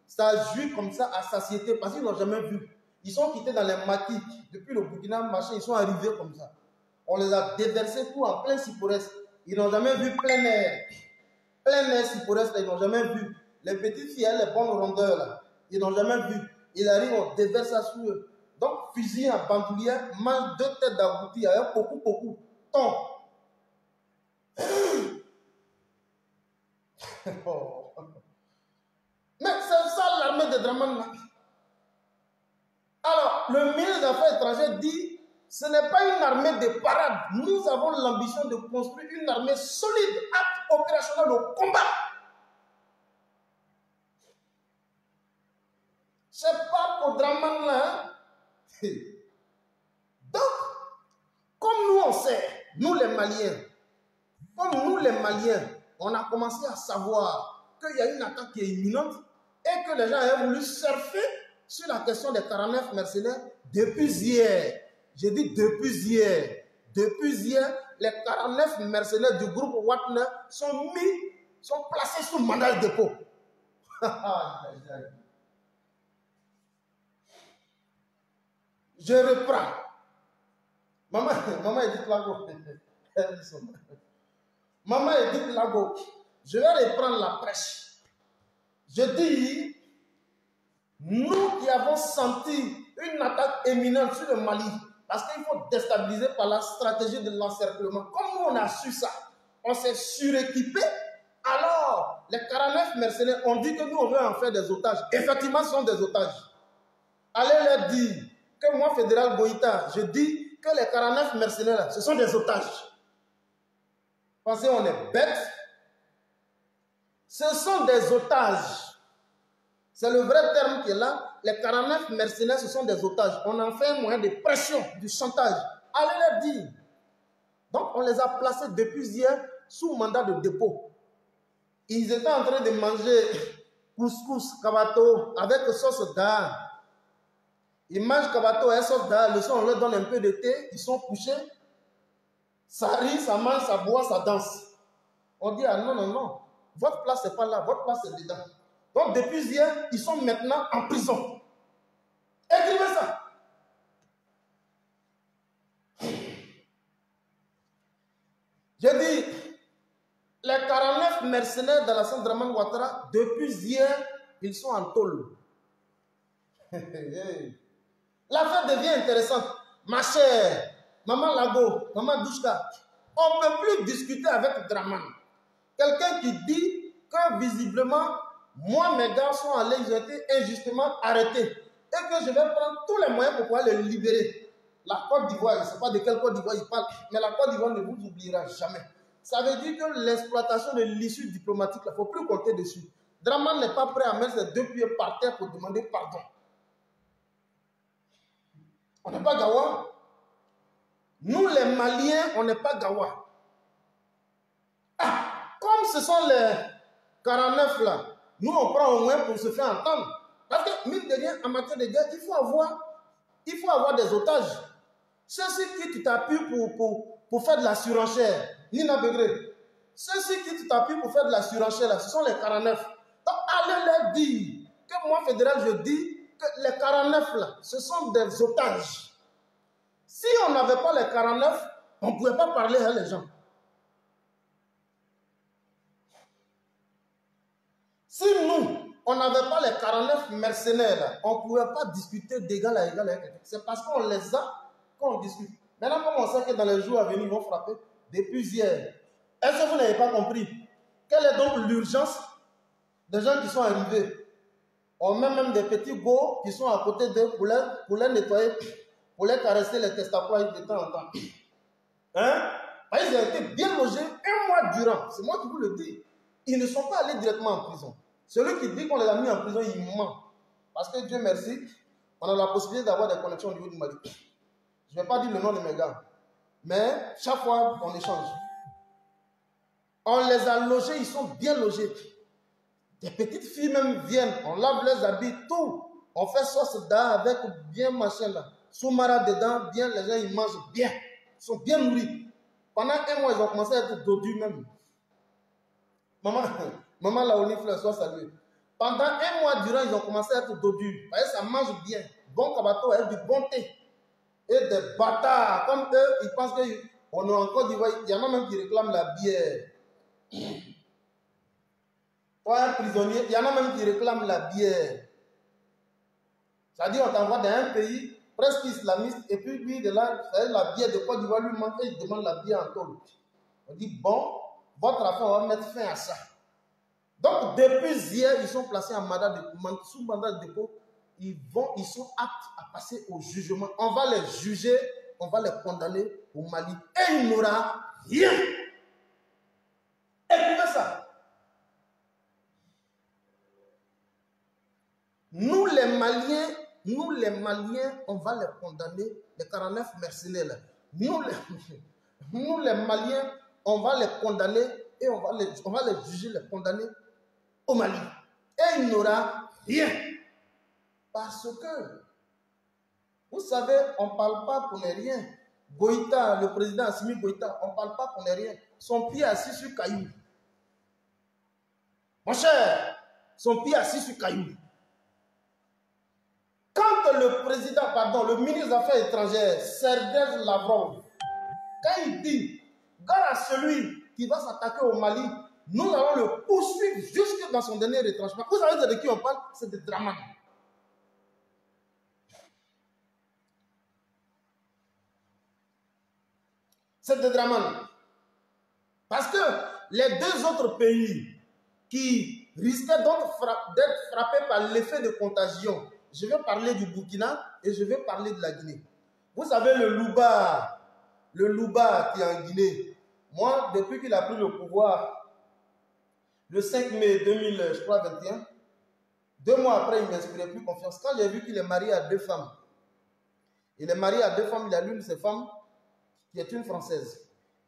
Ça joue comme ça à satiété parce qu'ils n'ont jamais vu. Ils sont quittés dans les maquis. Depuis le Burkina, machin, ils sont arrivés comme ça. On les a déversés tout en plein Sipores. Ils n'ont jamais vu plein air. Plein air Sipores, ils n'ont jamais vu. Les petites filles, les bonnes rondeurs, là, ils n'ont jamais vu. Ils arrivent, on déverse ça sur eux. Donc, fusil en bandoulière, mange 2 têtes d'agouti avec beaucoup, tombe. Mais c'est ça l'armée de Draman. Alors, le ministre des Affaires étrangères dit, ce n'est pas une armée de parade. Nous avons l'ambition de construire une armée solide, apte, opérationnelle au combat. C'est pas pour Draman là. Donc, comme nous on sait, nous les Maliens, on a commencé à savoir qu'il y a une attaque qui est imminente et que les gens avaient voulu surfer sur la question des 49 mercenaires depuis hier. J'ai dit depuis hier. Depuis hier, les 49 mercenaires du groupe Wagner sont placés sous mandat de dépôt. Je reprends. Maman Edith Lago. Maman Edith Lago. Je vais reprendre la prêche. Je dis, nous qui avons senti une attaque imminente sur le Mali, parce qu'il faut déstabiliser par la stratégie de l'encerclement. Comme nous on a su ça, on s'est suréquipé. Alors, les 49 mercenaires ont dit que nous on veut en faire des otages. Effectivement, ce sont des otages. Allez leur dire que moi, fédéral Goïta, je dis que les 49 mercenaires, ce sont des otages. Pensez, on est bêtes. Ce sont des otages. C'est le vrai terme qui est là. Les 49 mercenaires, ce sont des otages. On en fait un moyen de pression, du chantage. Allez leur dire. Donc, on les a placés depuis hier sous mandat de dépôt. Ils étaient en train de manger couscous, kabato, avec sauce d'art. Ils mangent kabato et sauce d'art. Le soir, on leur donne un peu de thé. Ils sont couchés. Ça rit, ça mange, ça boit, ça danse. On dit, ah non. Votre place, c'est pas là. Votre place, c'est dedans. Donc, depuis hier, ils sont maintenant en prison. Écrivez ça. J'ai dit, les 49 mercenaires de la centre Draman Ouattara, depuis hier, ils sont en tôle. L'affaire devient intéressante. Ma chère, Maman Lago, Maman Douchka, on ne peut plus discuter avec Draman. Quelqu'un qui dit que visiblement, moi, mes gars sont allés, ils ont été injustement arrêtés. Et que je vais prendre tous les moyens pour pouvoir les libérer. La Côte d'Ivoire, je ne sais pas de quelle Côte d'Ivoire il parle, mais la Côte d'Ivoire ne vous oubliera jamais. Ça veut dire que l'exploitation de l'issue diplomatique, il ne faut plus compter dessus. Draman n'est pas prêt à mettre ses 2 pieds par terre pour demander pardon. On n'est pas Gawa. Nous, les Maliens, on n'est pas Gawa. Ah, comme ce sont les 49 là, nous, on prend au moins pour se faire entendre. Parce que, mine de rien, en matière de guerre, il faut avoir des otages. Ceux-ci qui t'appuient pour faire de la surenchère. Nina Begré. Ceux-ci qui t'appuient pour faire de la surenchère, là, ce sont les 49. Donc, allez leur dire que moi, fédéral, je dis que les 49 là, ce sont des otages. Si on n'avait pas les 49, on ne pouvait pas parler à les gens. Si nous, on n'avait pas les 49 mercenaires, là, on ne pouvait pas discuter d'égal à égal avec quelqu'un. C'est parce qu'on les a qu'on discute. Maintenant, comme on sait que dans les jours à venir, ils vont frapper, depuis hier, est-ce que vous n'avez pas compris? Quelle est donc l'urgence des gens qui sont arrivés? On met même des petits go qui sont à côté d'eux pour les nettoyer, pour les caresser les testacoles de temps en temps. Hein? Ils ont été bien logés 1 mois durant. C'est moi qui vous le dis. Ils ne sont pas allés directement en prison. Celui qui dit qu'on les a mis en prison, il ment. Parce que Dieu merci, on a la possibilité d'avoir des connexions au niveau du Mali. Je ne vais pas dire le nom de mes gars. Mais chaque fois, on échange. On les a logés, ils sont bien logés. Des petites filles même viennent, on lave les habits, tout. On fait sauce d'art avec bien machin là. Soumara dedans, bien, les gens ils mangent bien. Ils sont bien nourris. Pendant un mois, ils ont commencé à être dodus même. Maman Laouni Fleur, soit saluée. Pendant un mois durant, ils ont commencé à être dodus. Ça mange bien. Bon cabato avec du bon thé. Et des bâtards. Comme eux, ils pensent qu'on est encore dit, il y en a même qui réclament la bière. Un prisonnier, il y en a même qui réclament la bière. C'est-à-dire, on t'envoie dans un pays presque islamiste, et puis lui, de là, la bière de Côte d'Ivoire lui manque, et il demande la bière en tôle. On dit, bon, votre affaire, on va mettre fin à ça. Donc, depuis hier, ils sont placés sous mandat de dépôt. Ils sont aptes à passer au jugement. On va les juger, on va les condamner au Mali. Et il n'aura rien. Écoutez ça. Nous les Maliens, on va les condamner, les 49 mercenaires. Nous les Maliens, on va les condamner et on va les juger, les condamner au Mali. Et il n'aura rien. Parce que, vous savez, on ne parle pas qu'on n'est rien. Goïta, le président Assimi Goïta, on ne parle pas qu'on n'est rien. Son pied assis sur caillou. Mon cher, son pied assis sur caillou. Quand le ministre des Affaires étrangères, Sergej Lavrov, quand il dit, gare à celui qui va s'attaquer au Mali, nous allons le poursuivre jusque dans son dernier retranchement. Vous savez de qui on parle? C'est de Draman. C'est de Draman. Parce que les deux autres pays qui risquaient d'être frappés par l'effet de contagion, je vais parler du Burkina et je vais parler de la Guinée. Vous savez le Louba qui est en Guinée. Moi, depuis qu'il a pris le pouvoir, le 5 mai 2021, 2 mois après, il ne m'inspirait plus confiance. Quand j'ai vu qu'il est marié à 2 femmes, il est marié à 2 femmes, il y a l'une de ses femmes qui est une Française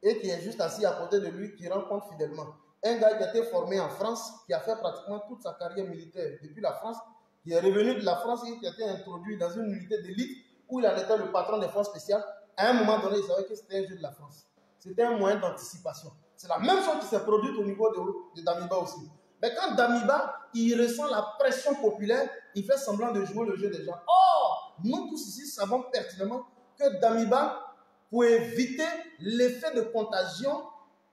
et qui est juste assis à côté de lui, qui rend compte fidèlement. Un gars qui a été formé en France, qui a fait pratiquement toute sa carrière militaire depuis la France, qui est revenu de la France et qui a été introduit dans une unité d'élite où il en était le patron des forces spéciales. À un moment donné, il savait que c'était un jeu de la France. C'était un moyen d'anticipation. C'est la même chose qui s'est produite au niveau de Damiba aussi. Mais quand Damiba, il ressent la pression populaire, il fait semblant de jouer le jeu des gens. Or, nous tous ici savons pertinemment que Damiba, pour éviter l'effet de contagion,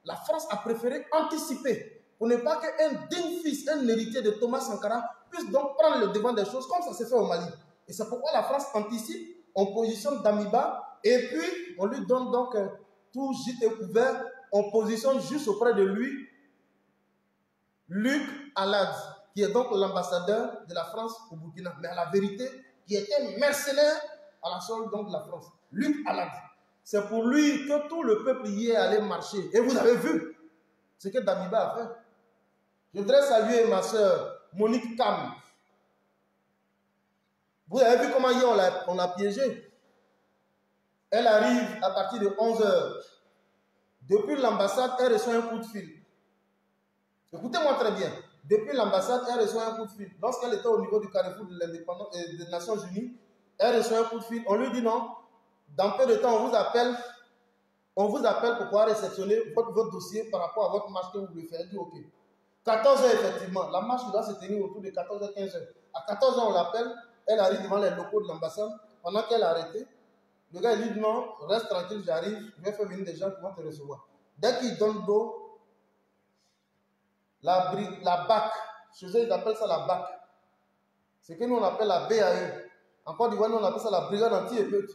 la France a préféré anticiper pour ne pas qu'un digne fils, un héritier de Thomas Sankara puisse donc prendre le devant des choses comme ça s'est fait au Mali. Et c'est pourquoi la France anticipe, on positionne Damiba et puis on lui donne donc tout gîte et couvert, on positionne juste auprès de lui Luc Alad, qui est donc l'ambassadeur de la France au Burkina, mais à la vérité, qui était mercenaire à la solde donc de la France. Luc Alad. C'est pour lui que tout le peuple y est allé marcher. Et vous avez vu ce que Damiba a fait. Je voudrais saluer ma soeur Monique Kam. Vous avez vu comment hier on l'a piégée. Elle arrive à partir de 11 h. Depuis l'ambassade, elle reçoit un coup de fil. Écoutez-moi très bien. Depuis l'ambassade, elle reçoit un coup de fil. Lorsqu'elle était au niveau du carrefour de l'indépendance des Nations Unies, elle reçoit un coup de fil. On lui dit non. Dans peu de temps, on vous appelle pour pouvoir réceptionner votre dossier par rapport à votre marche que vous voulez faire. Elle dit OK. 14 h effectivement. La marche doit se tenir autour de 14 h, 15 h. À 14 h, on l'appelle. Elle arrive devant les locaux de l'ambassade. Pendant qu'elle est arrêtée, le gars il dit non, reste tranquille, j'arrive. Je vais faire venir des gens qui vont te recevoir. Dès qu'il donne d'eau, la BAC, chez eux ils appellent ça la BAC. C'est que nous on appelle la BAE. En Côte d'Ivoire, nous on appelle ça la brigade anti-émeute.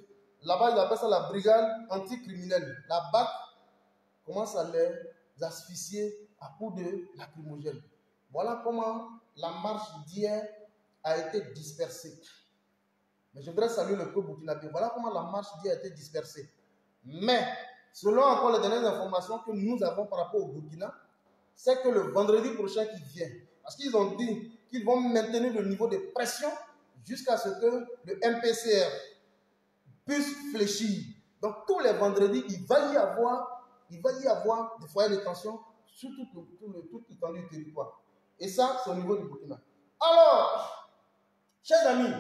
Là-bas, ils appellent ça la brigade anticriminelle. La BAC commence à les asphyxier à coups de lacrymogène. Voilà comment la marche d'hier a été dispersée. Mais je voudrais saluer le peuple burkinabé. Voilà comment la marche d'hier a été dispersée. Mais, selon encore les dernières informations que nous avons par rapport au Burkina, c'est que le vendredi prochain qui vient, parce qu'ils ont dit qu'ils vont maintenir le niveau de pression jusqu'à ce que le MPCR puisse fléchir. Donc tous les vendredis, il va y avoir des foyers de tension sur toute l'étendue du territoire. Et ça, c'est au niveau du Burkina. Alors, chers amis,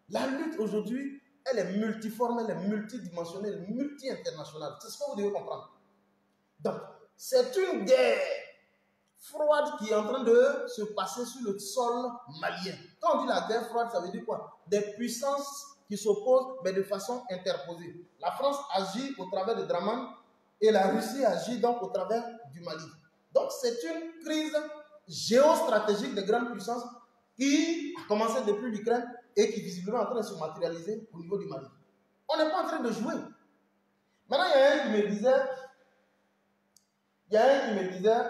la lutte aujourd'hui, elle est multiforme, elle est multidimensionnelle, multi-internationale. C'est ce que vous devez comprendre. Donc, c'est une guerre froide qui est en train de se passer sur le sol malien. Quand on dit la guerre froide, ça veut dire quoi? Des puissances qui s'opposent, mais de façon interposée. La France agit au travers de Draman et la Russie agit donc au travers du Mali. Donc, c'est une crise géostratégique des grandes puissances qui a commencé depuis l'Ukraine et qui visiblement est en train de se matérialiser au niveau du Mali. On n'est pas en train de jouer. Maintenant, il y a un qui me disait,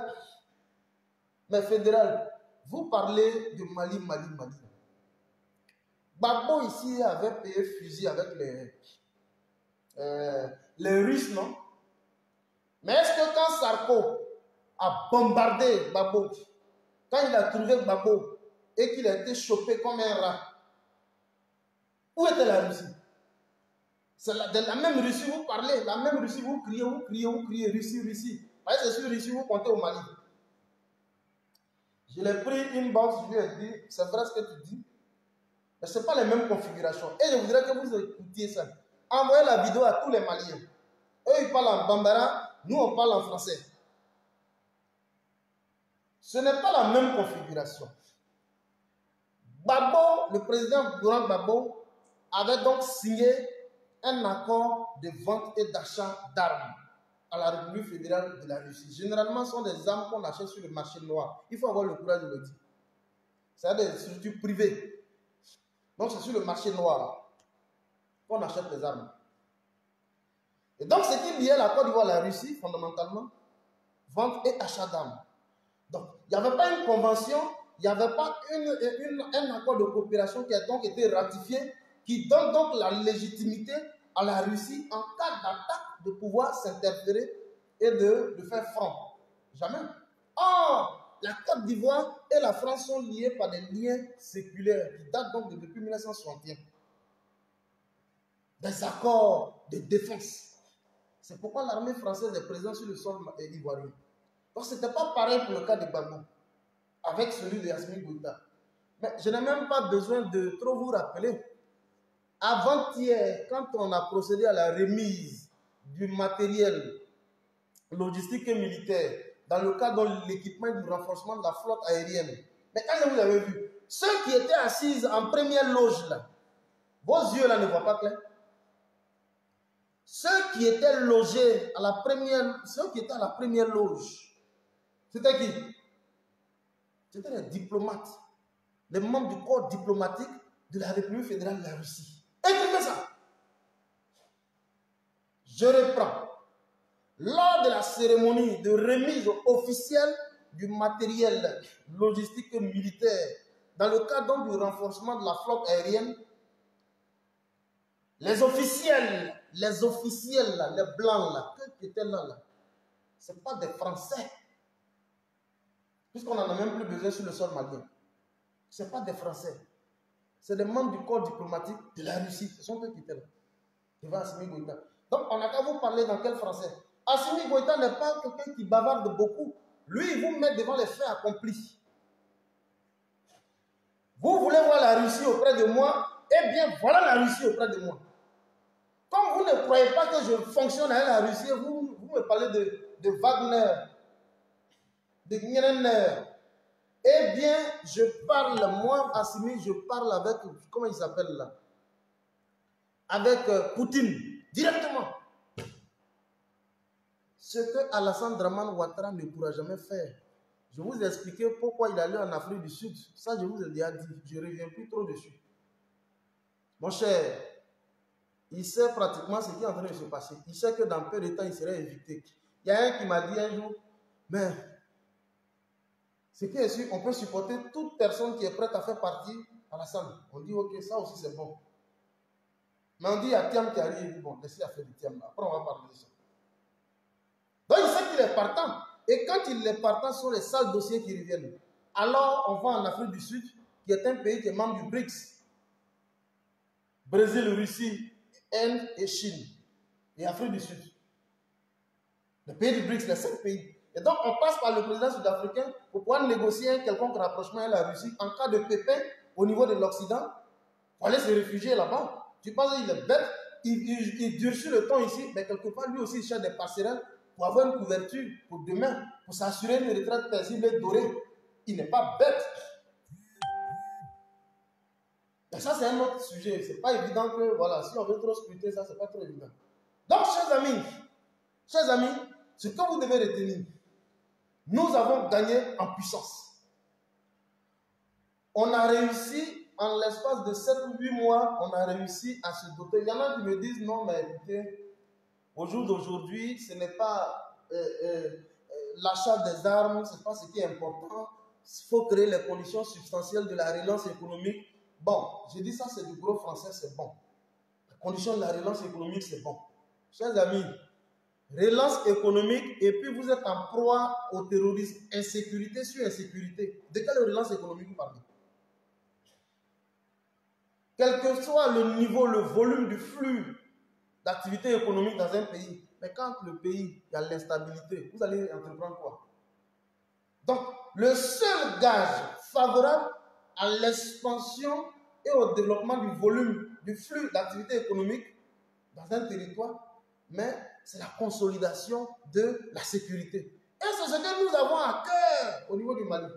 mais fédéral, vous parlez de Mali. Gbagbo ici avait payé fusil avec les Russes, non? Mais est-ce que quand Sarko a bombardé Gbagbo, quand il a trouvé Gbagbo et qu'il a été chopé comme un rat, où était la Russie? C'est de la même Russie vous parlez, la même Russie vous criez, Russie. Parce que c'est sur Russie vous comptez au Mali. Je l'ai pris une box, je lui ai dit, c'est vrai ce que tu dis, mais ce n'est pas les mêmes configurations. Et je voudrais que vous écoutiez ça. Envoyez la vidéo à tous les Maliens. Eux, ils parlent en bambara, nous, on parle en français. Ce n'est pas la même configuration. Gbagbo, le président Laurent Gbagbo, avait donc signé un accord de vente et d'achat d'armes à la République fédérale de la Russie. Généralement, ce sont des armes qu'on achète sur le marché noir. Il faut avoir le courage de le dire. C'est des structures privées. Donc, c'est sur le marché noir qu'on achète les armes. Et donc, ce qui liait la Côte d'Ivoire à la Russie, fondamentalement, vente et achat d'armes. Donc, il n'y avait pas une convention, il n'y avait pas un accord de coopération qui a donc été ratifié, qui donne donc la légitimité à la Russie en cas d'attaque de pouvoir s'interférer et de faire front. Jamais. Or, la Côte d'Ivoire et la France sont liées par des liens séculaires qui datent donc depuis 1961. Des accords de défense. C'est pourquoi l'armée française est présente sur le sol ivoirien. Donc, ce n'était pas pareil pour le cas de Gbagbo, avec celui de Assimi Goïta. Mais je n'ai même pas besoin de trop vous rappeler. Avant-hier, quand on a procédé à la remise du matériel logistique et militaire, dans le cadre de l'équipement du renforcement de la flotte aérienne, mais quand vous avez vu, ceux qui étaient assis en première loge, là, vos yeux là ne voient pas clair. Ceux qui étaient logés à la première loge, c'était qui? C'était les diplomates, les membres du corps diplomatique de la République fédérale de la Russie. Écoutez ça. Je reprends. Lors de la cérémonie de remise officielle du matériel logistique et militaire, dans le cadre du renforcement de la flotte aérienne, les officiels, là, les blancs, là, qui étaient là, ce n'est pas des Français. Puisqu'on n'en a même plus besoin sur le sol malien. Ce n'est pas des Français. C'est des membres du corps diplomatique de la Russie. Ce sont eux qui étaient là. Devant Assimi Goïta. Donc, on n'a qu'à vous parler dans quel français? Assimi Goïta n'est pas quelqu'un qui bavarde beaucoup. Lui, il vous met devant les faits accomplis. Vous voulez voir la Russie auprès de moi? Eh bien, voilà la Russie auprès de moi. Comme vous ne croyez pas que je fonctionne avec la Russie, vous me parlez de Wagner, de Gnerenner. Eh bien, je parle, moi, Assimi, je parle avec, comment il s'appelle là? Avec Poutine, directement. Ce que Alassane Draman Ouattara ne pourra jamais faire. Je vous ai expliqué pourquoi il allait en Afrique du Sud. Ça, je vous ai déjà dit. Je ne reviens plus trop dessus. Mon cher, il sait pratiquement ce qui est en train de se passer. Il sait que dans peu de temps, il serait évité. Il y a un qui m'a dit un jour, mais ce qui est sûr, on peut supporter toute personne qui est prête à faire partie à la salle. On dit, ok, ça aussi c'est bon. Mais on dit, il y a Thiam qui arrive, bon, laissez la faire du Thiam. Après, on va parler de ça. Donc, il sait qu'il est partant. Et quand les partants sont les sales dossiers qui reviennent, alors on va en Afrique du Sud, qui est un pays qui est membre du BRICS. Brésil, Russie, Inde et Chine. Et Afrique du Sud. Les pays du BRICS, les 5 pays. Et donc on passe par le président sud-africain pour pouvoir négocier un quelconque rapprochement avec la Russie en cas de pépin au niveau de l'Occident. Pour aller se réfugier là-bas. Tu penses qu'il est bête, il durcit le temps ici, mais quelque part lui aussi il cherche des passerelles pour avoir une couverture pour demain, pour s'assurer une retraite paisible et dorée. Il n'est pas bête. Mais ça, c'est un autre sujet. C'est pas évident que, voilà, si on veut trop scruter ça, c'est pas trop évident. Donc, chers amis, ce que vous devez retenir, nous avons gagné en puissance. On a réussi, en l'espace de 7 ou 8 mois, on a réussi à se doter. Il y en a qui me disent, non, mais écoutez, au jour d'aujourd'hui, ce n'est pas l'achat des armes, ce n'est pas ce qui est important. Il faut créer les conditions substantielles de la relance économique. Bon, je dis ça, c'est du gros français, c'est bon. Les conditions de la relance économique, c'est bon. Chers amis, relance économique, et puis vous êtes en proie au terrorisme, insécurité sur insécurité. De quelle relance économique vous parlez? Quel que soit le niveau, le volume du flux d'activité économique dans un pays, mais quand le pays, il y a l'instabilité, vous allez entreprendre quoi? Donc, le seul gage favorable à l'expansion et au développement du volume, du flux d'activité économique dans un territoire, mais c'est la consolidation de la sécurité. Et c'est ce que nous avons à cœur au niveau du Mali.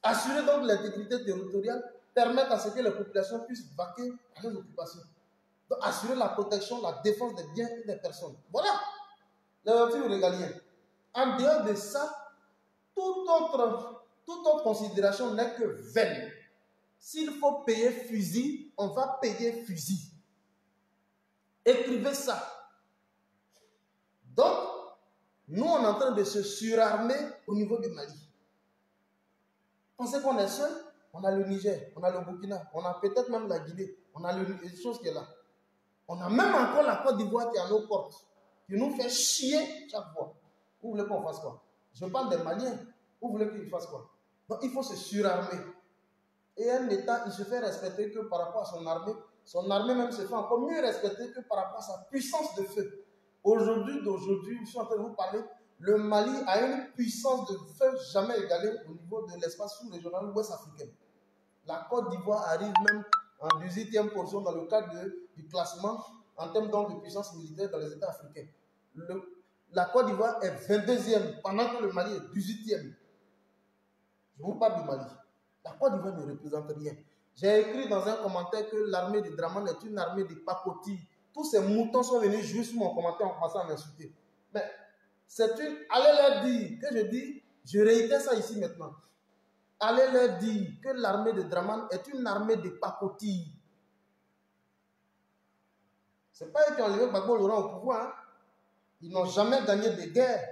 Assurer donc l'intégrité territoriale, permettre à ce que les populations puissent vaquer à leurs occupations. Donc, assurer la protection, la défense des biens et des personnes. Voilà les motifs régaliens. En dehors de ça, toute autre considération n'est que vaine. S'il faut payer fusil, on va payer fusil. Écrivez ça. Donc, nous, on est en train de se surarmer au niveau du Mali. Pensez qu'on est seul? On a le Niger, on a le Burkina, on a peut-être même la Guinée, on a les choses qui est là. On a même encore la Côte d'Ivoire qui est à nos portes, qui nous fait chier chaque fois. Vous voulez qu'on fasse quoi? Je parle des Maliens. Vous voulez qu'ils fassent quoi? Donc il faut se surarmer. Et un État, il se fait respecter que par rapport à son armée. Son armée même se fait encore mieux respecter que par rapport à sa puissance de feu. Aujourd'hui, je suis en train de vous parler, le Mali a une puissance de feu jamais égalée au niveau de l'espace sous-régional ouest africain. La Côte d'Ivoire arrive même en 18e position dans le cadre du classement en termes donc de puissance militaire dans les États africains. La Côte d'Ivoire est 22e pendant que le Mali est 18e. Je vous parle du Mali. La Côte d'Ivoire ne représente rien. J'ai écrit dans un commentaire que l'armée de Draman est une armée de pacotilles. Tous ces moutons sont venus jouer sur mon commentaire en commençant à m'insulter. Mais c'est une... Allez leur dire que je dis, je réitère ça ici maintenant. Allez leur dire que l'armée de Draman est une armée de pacotilles. Ce n'est pas eux qui ont enlevé Gbagbo Laurent au pouvoir. Hein? Ils n'ont jamais gagné de guerre.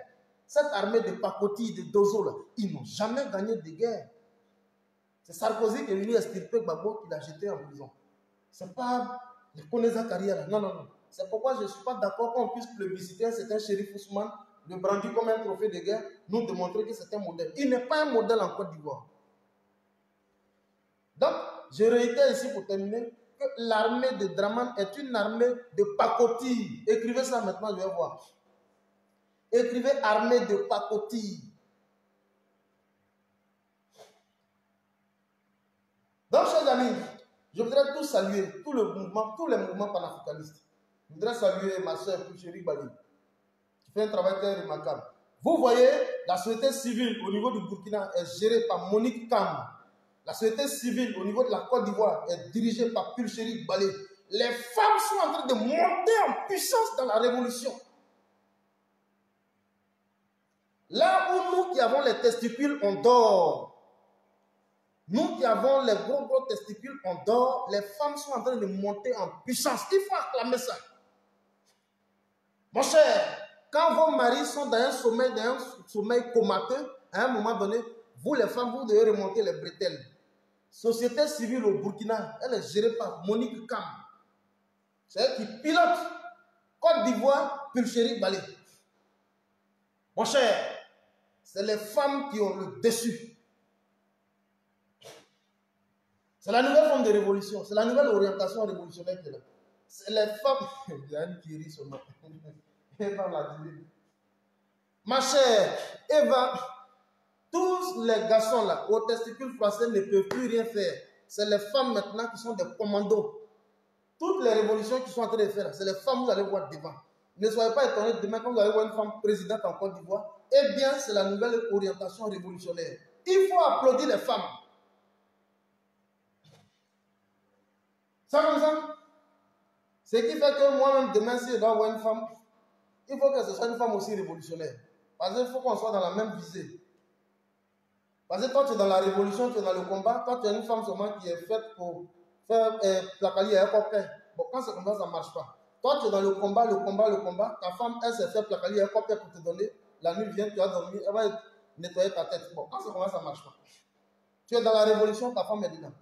Cette armée de pacotilles, de dozo, là, ils n'ont jamais gagné de guerre. C'est Sarkozy qui est venu extirper Gbagbo qui l'a jeté en prison. Ce n'est pas les Koneza Karia. Non, non, non. C'est pourquoi je ne suis pas d'accord qu'on puisse plébisciter un certain shérif Ousmane, le brandir comme un trophée de guerre, nous démontrer que c'est un modèle. Il n'est pas un modèle en Côte d'Ivoire. Donc, je réitère ici pour terminer que l'armée de Draman est une armée de pacotilles. Écrivez ça maintenant, je vais voir. Écrivez armée de pacotilles. Donc, chers amis, je voudrais tous saluer tous les mouvements panafricanistes. Je voudrais saluer ma soeur Chérie Bali, qui fait un travail très remarquable. Vous voyez, la société civile au niveau du Burkina est gérée par Monique Kam. La société civile au niveau de la Côte d'Ivoire est dirigée par Pulchéri Balé. Les femmes sont en train de monter en puissance dans la révolution. Là où nous qui avons les testicules, on dort. Nous qui avons les gros testicules, on dort. Les femmes sont en train de monter en puissance. Il faut acclamer ça. Mon cher, quand vos maris sont dans un sommeil comateux, à un moment donné, vous les femmes, vous devez remonter les bretelles. Société civile au Burkina, elle est gérée par Monique Kam. C'est elle qui pilote Côte d'Ivoire, Pulchéri Balé. Mon cher, c'est les femmes qui ont le dessus. C'est la nouvelle forme de révolution. C'est la nouvelle orientation révolutionnaire qui est là. C'est les femmes. Il y a une qui rit sur moi. Eva l'a dit. Ma chère, Eva, tous les garçons là, aux testicules français ne peuvent plus rien faire. C'est les femmes maintenant qui sont des commandos. Toutes les révolutions qui sont en train de faire, c'est les femmes que vous allez voir devant. Ne soyez pas étonnés demain quand vous allez voir une femme présidente en Côte d'Ivoire. Eh bien, c'est la nouvelle orientation révolutionnaire. Il faut applaudir les femmes. Ça comme ça. Ce qui fait que moi-même, demain, si je dois avoir une femme, il faut que ce soit une femme aussi révolutionnaire. Parce qu'il faut qu'on soit dans la même visée. Parce que toi, tu es dans la révolution, tu es dans le combat. Toi, tu es une femme seulement qui est faite pour faire placaler un copain. Bon, quand c'est comme ça ne marche pas. Toi, tu es dans le combat. Ta femme, elle s'est fait placaler un copain pour te donner. La nuit vient, tu vas dormir, elle va nettoyer ta tête. Bon, quand c'est comme ça ne marche pas. Tu es dans la révolution, ta femme est dedans.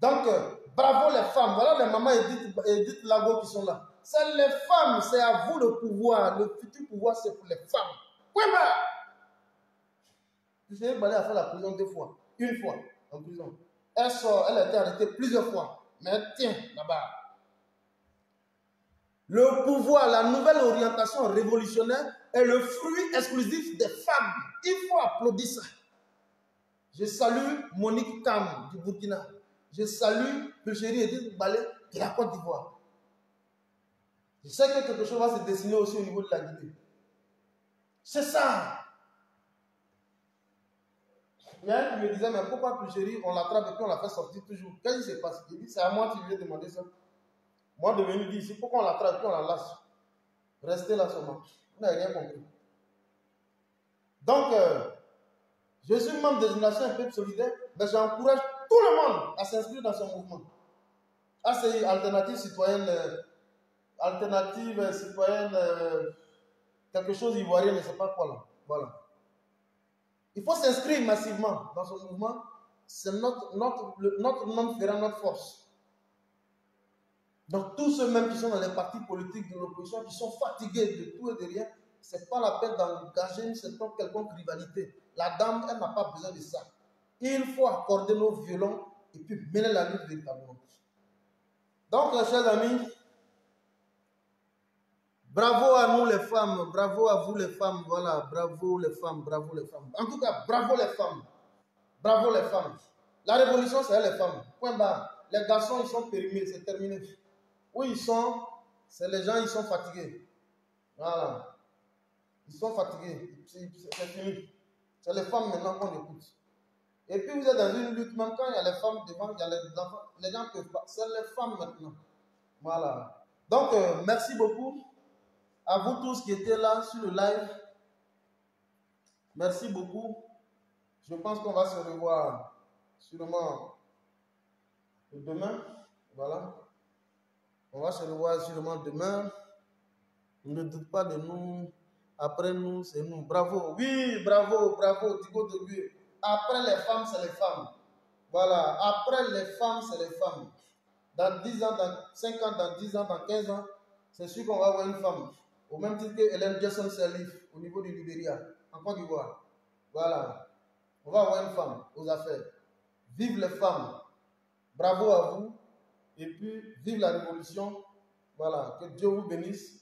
Donc, bravo les femmes. Voilà les mamans Edith Lago qui sont là. C'est les femmes, c'est à vous le pouvoir. Le futur pouvoir, c'est pour les femmes. Point barre. J'ai balé à faire la prison 2 fois. Une fois en prison. Elle sort, elle a été arrêtée plusieurs fois. Mais elle tient là-bas. Le pouvoir, la nouvelle orientation révolutionnaire est le fruit exclusif des femmes. Il faut applaudir ça. Je salue Monique Tam du Burkina. Je salue Pulchérie Edith Balé de la Côte d'Ivoire. Je sais que quelque chose va se dessiner aussi au niveau de la Guinée. C'est ça. Il y a un qui me disait, mais pourquoi Pulchérie, on l'attrape et puis on la fait sortir toujours? Qu'est-ce qui se passe? Il dit, c'est à moi qui lui ai demandé ça. Moi, de venir dire ici, pourquoi on l'attrape et puis on la lâche? Restez là seulement. Vous n'avez rien compris. Donc, je suis membre de Génération Un Peuple Solidaire, mais j'encourage tout le monde à s'inscrire dans ce mouvement. ACI, Alternative Citoyenne, quelque chose ivoirien, je ne sais pas quoi là. Voilà. Il faut s'inscrire massivement dans ce mouvement. C'est notre nom fera notre force. Donc tous ceux même qui sont dans les partis politiques de l'opposition, qui sont fatigués de tout et de rien, ce n'est pas la peine d'engager une quelconque rivalité. La dame, elle n'a pas besoin de ça. Il faut accorder nos violons et puis mener la lutte véritablement. Donc, les chers amis, bravo à nous les femmes, bravo à vous les femmes, voilà, bravo les femmes, bravo les femmes. En tout cas, bravo les femmes, bravo les femmes. La révolution, c'est les femmes. Point barre. Les garçons, ils sont périmés, c'est terminé. Où ils sont, c'est les gens, ils sont fatigués. Voilà. Ils sont fatigués, c'est fini. C'est les femmes maintenant qu'on écoute. Et puis vous êtes dans une lutte, même quand il y a les femmes devant, il y a les enfants, les gens ne peuvent pas. C'est les femmes maintenant. Voilà. Donc, merci beaucoup à vous tous qui étaient là sur le live. Merci beaucoup. Je pense qu'on va se revoir sûrement demain. Voilà. On va se revoir sûrement demain. Ne doute pas de nous. Après nous, c'est nous. Bravo. Oui, bravo, bravo. Digo de lui. Après les femmes, c'est les femmes. Voilà. Après les femmes, c'est les femmes. Dans 10 ans, dans 5 ans, dans 10 ans, dans 15 ans, c'est sûr qu'on va avoir une femme. Au même titre que Hélène Jason Sirleaf, au niveau du Libéria, en Côte d'Ivoire. Voilà. On va avoir une femme aux affaires. Vive les femmes. Bravo à vous. Et puis, vive la révolution. Voilà. Que Dieu vous bénisse.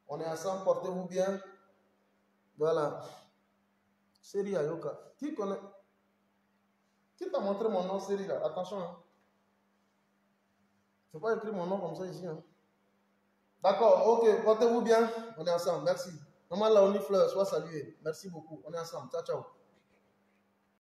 On est ensemble. Portez-vous bien. Voilà. Série Ayoka. Qui connaît? Qui t'a montré mon nom, Série là? Attention. Hein. Je ne peux pas écrire mon nom comme ça ici. Hein. D'accord. Ok. Portez-vous bien. On est ensemble. Merci. Maman Laoni Fleur, sois salué. Merci beaucoup. On est ensemble. Ciao, ciao.